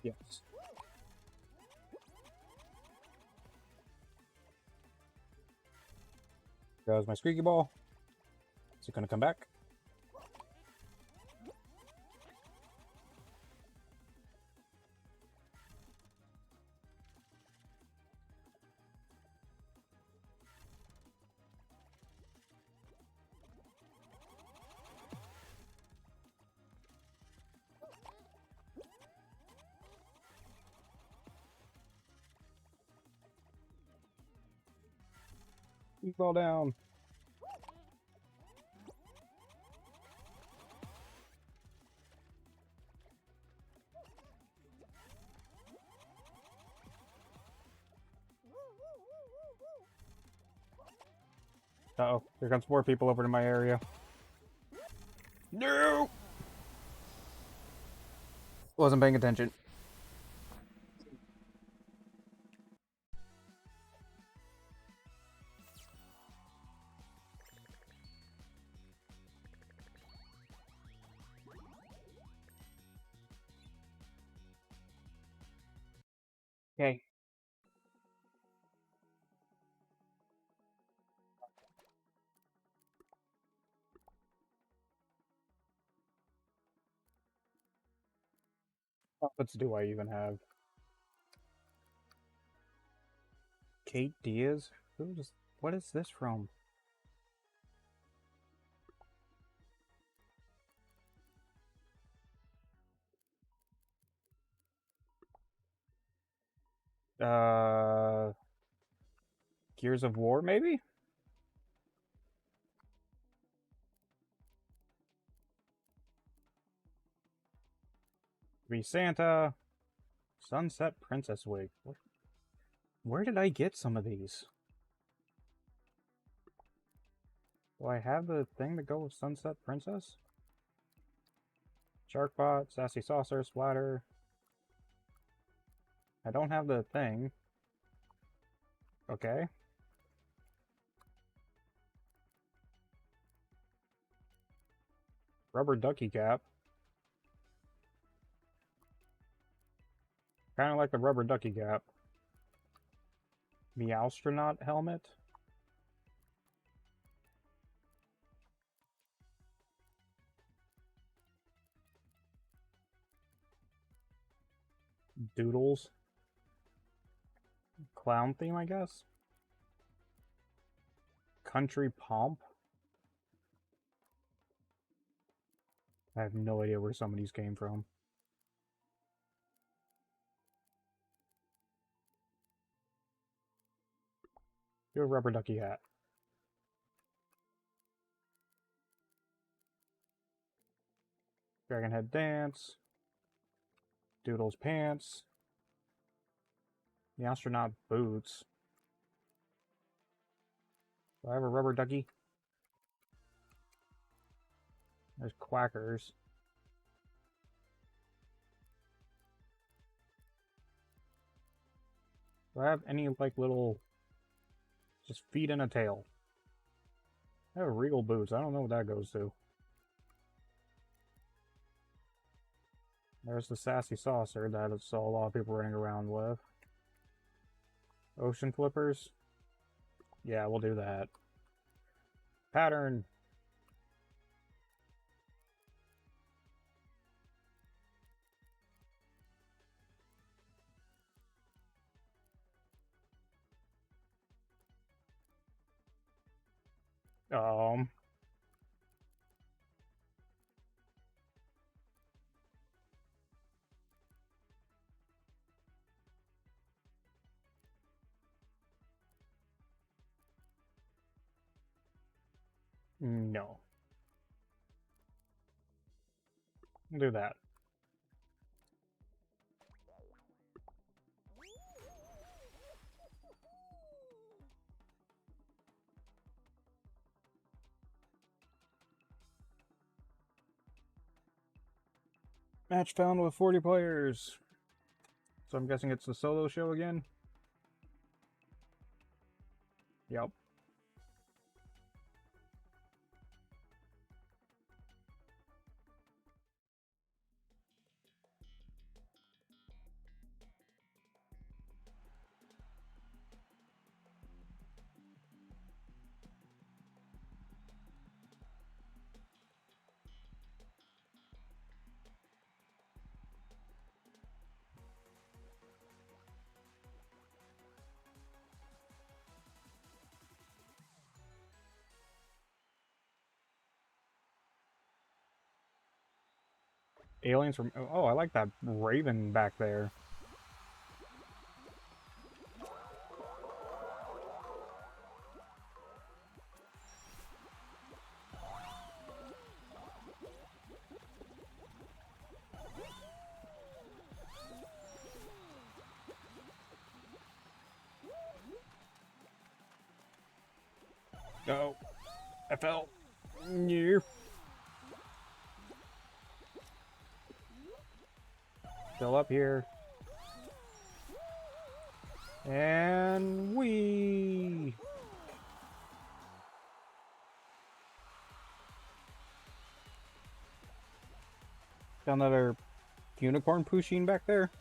Yes. Goes my squeaky ball. Is it gonna come back? You fall down. Uh-oh, here comes more people over to my area. No! Wasn't paying attention. Okay. What puppets do I even have? Kate Diaz? What is this from? Gears of War, maybe? Be Santa. Sunset Princess wig. Where did I get some of these? Do I have the thing to go with Sunset Princess? Sharkbot, Sassy Saucer, Splatter. I don't have the thing. Okay. Rubber ducky cap. Kind of like the rubber ducky cap. Meowstronaut helmet. Doodles. Clown theme, I guess. Country Pomp. I have no idea where some of these came from. Do a rubber ducky hat. Dragon Head Dance. Doodles Pants. The Astronaut Boots. Do I have a rubber ducky? There's Quackers. Do I have any, like, little... just feet and a tail? I have Regal Boots. I don't know what that goes to. There's the Sassy Saucer that I saw a lot of people running around with. Ocean Flippers. Yeah, we'll do that. Pattern. No. Do that. Match found with 40 players. So I'm guessing it's the solo show again? Yep. Aliens from... Oh, I like that raven back there. Oh, I fell. Yeah. Still up here. And whee! Got another unicorn Pusheen back there.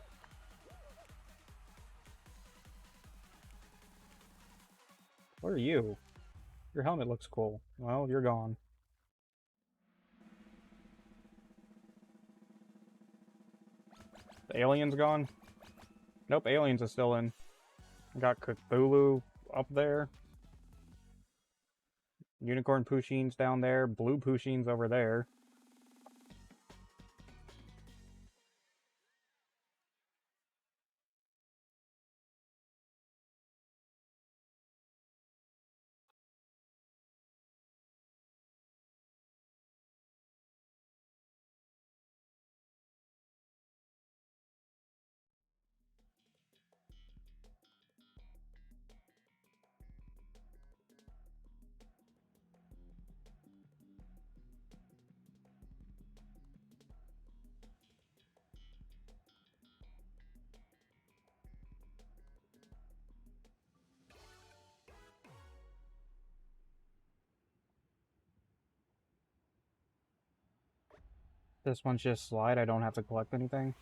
Where are you? Your helmet looks cool. Well, you're gone. The alien's gone? Nope, aliens is still in. Got Cthulhu up there. Unicorn Pusheen's down there. Blue Pusheen's over there. This one's just slide, I don't have to collect anything.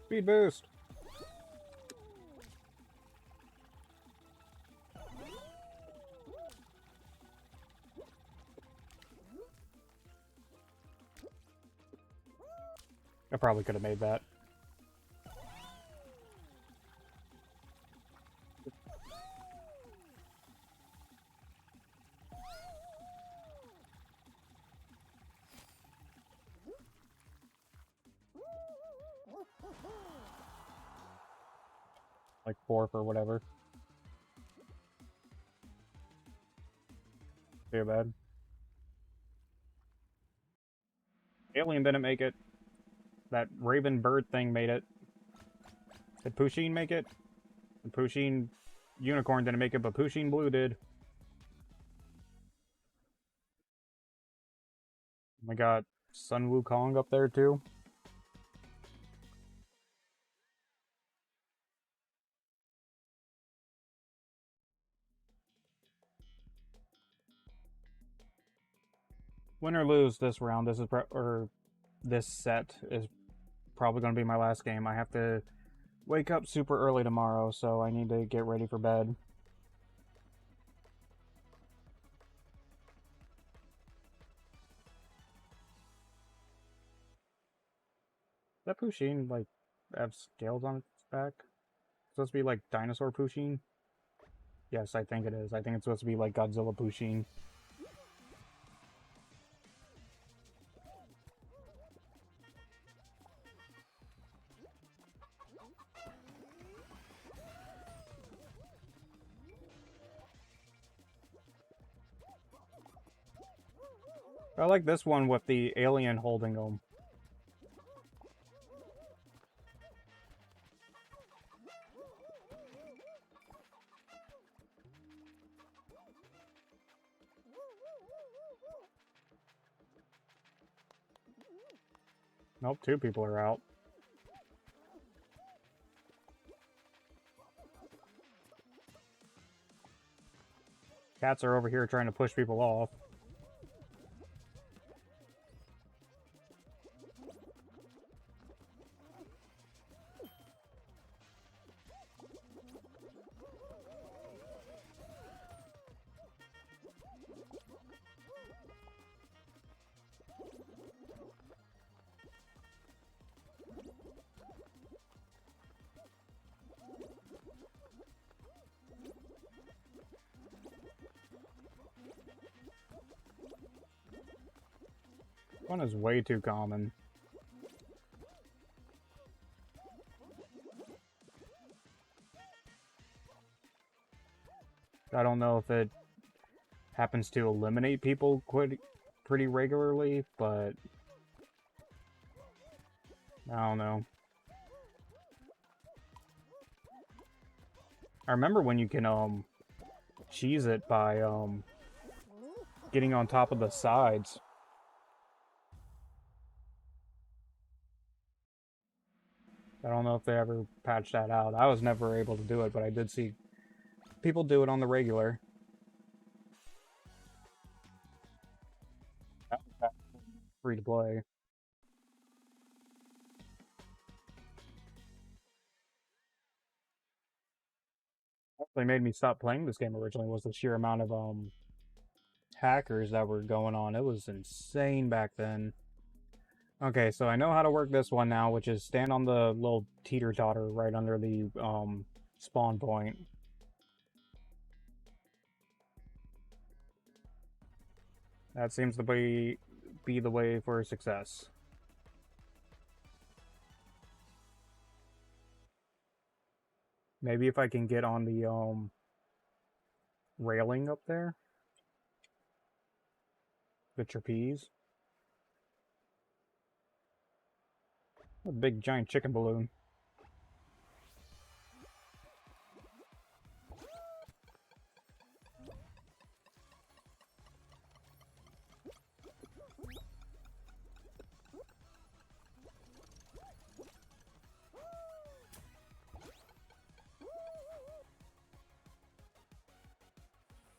Speed boost! I probably could have made that. Like 4 or whatever. Too bad. Alien didn't make it. That raven bird thing made it. Did Pusheen make it? The Pusheen unicorn didn't make it, but Pusheen blue did. We got Sun Wukong up there too. Win or lose this round, this is this set is probably going to be my last game. I have to wake up super early tomorrow, so I need to get ready for bed. Does that Pusheen, like, have scales on its back? It's supposed to be like dinosaur Pusheen? Yes, I think it is. I think it's supposed to be like Godzilla Pusheen. I like this one with the alien holding him. Nope, 2 people are out. Cats are over here trying to push people off. One is way too common. I don't know if it happens to eliminate people pretty regularly, but I don't know. I remember when you can cheese it by getting on top of the sides. I don't know if they ever patched that out. I was never able to do it, but I did see people do it on the regular. Free to play. Actually made me stop playing this game originally was the sheer amount of hackers that were going on. It was insane back then. Okay, so I know how to work this one now, which is stand on the little teeter-totter right under the spawn point. That seems to be the way for success. Maybe if I can get on the railing up there. The trapeze. A big giant chicken balloon.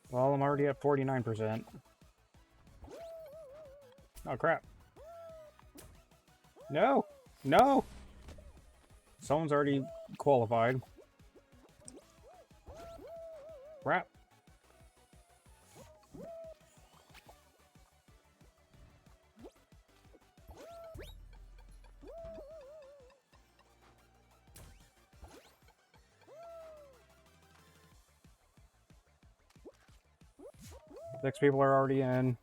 Well, I'm already at 49%. Oh, crap. No! No! Someone's already qualified. Crap. Six people are already in.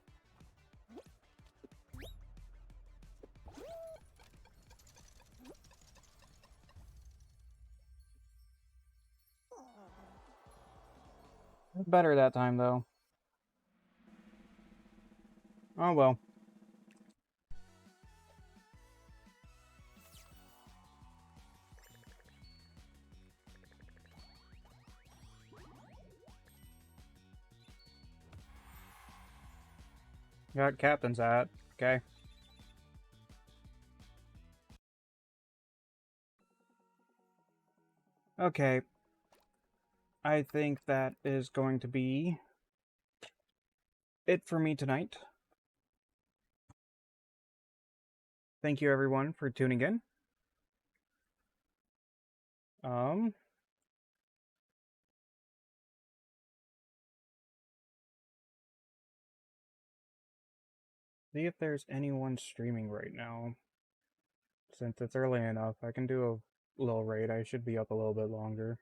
Better that time, though. Oh, well. Got captain's hat. Okay. Okay. I think that is going to be it for me tonight. Thank you everyone for tuning in. See if there's anyone streaming right now. Since it's early enough, I can do a little raid. I should be up a little bit longer.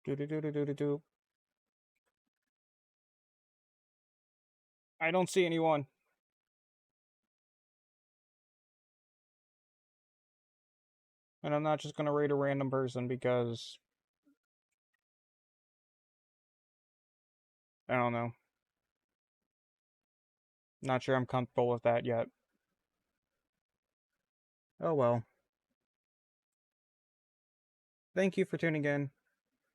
Do. I don't see anyone. And I'm not just gonna raid a random person because I don't know. Not sure I'm comfortable with that yet. Oh well. Thank you for tuning in.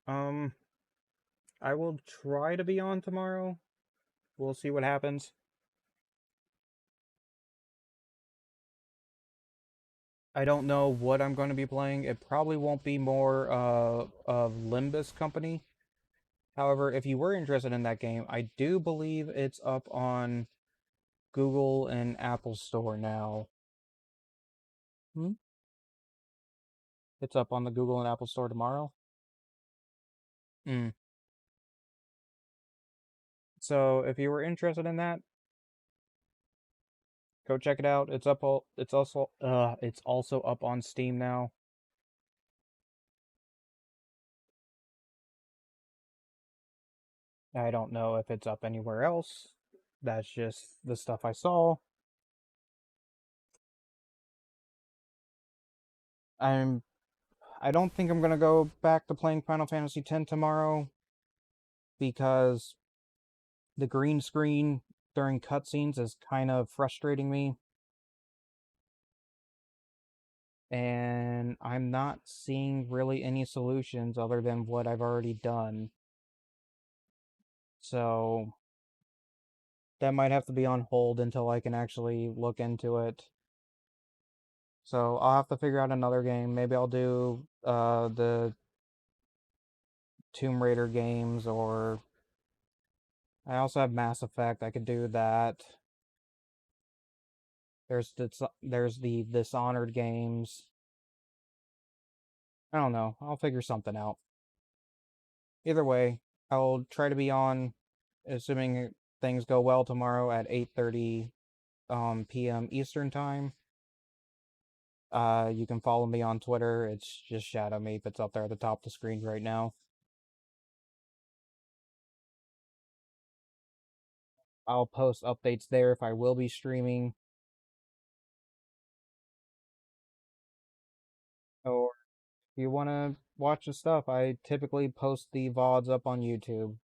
I will try to be on tomorrow. We'll see what happens. I don't know what I'm going to be playing. It probably won't be more of Limbus Company. However, if you were interested in that game, I do believe it's up on Google and Apple Store now. It's up on the Google and Apple Store tomorrow. So if you were interested in that, go check it out. It's up. It's also up on Steam now. I don't know if it's up anywhere else. That's just the stuff I saw. I don't think I'm gonna go back to playing Final Fantasy X tomorrow. because the green screen during cutscenes is kind of frustrating me. And I'm not seeing really any solutions other than what I've already done. So that might have to be on hold until I can actually look into it. So I'll have to figure out another game. Maybe I'll do the Tomb Raider games, or I also have Mass Effect. I could do that. There's the Dishonored games. I don't know. I'll figure something out. Either way, I'll try to be on, assuming things go well, tomorrow at 8:30 p.m. Eastern Time. You can follow me on Twitter. It's just Shadow Meep. It's up there at the top of the screen right now. I'll post updates there if I will be streaming. Or if you want to watch the stuff, I typically post the VODs up on YouTube.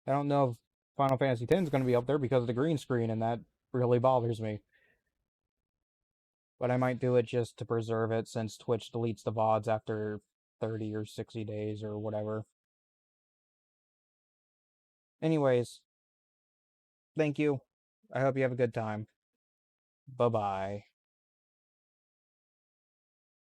I don't know if Final Fantasy X is going to be up there because of the green screen, and that really bothers me. But I might do it just to preserve it, since Twitch deletes the VODs after 30 or 60 days or whatever. Anyways, thank you. I hope you have a good time. Bye-bye.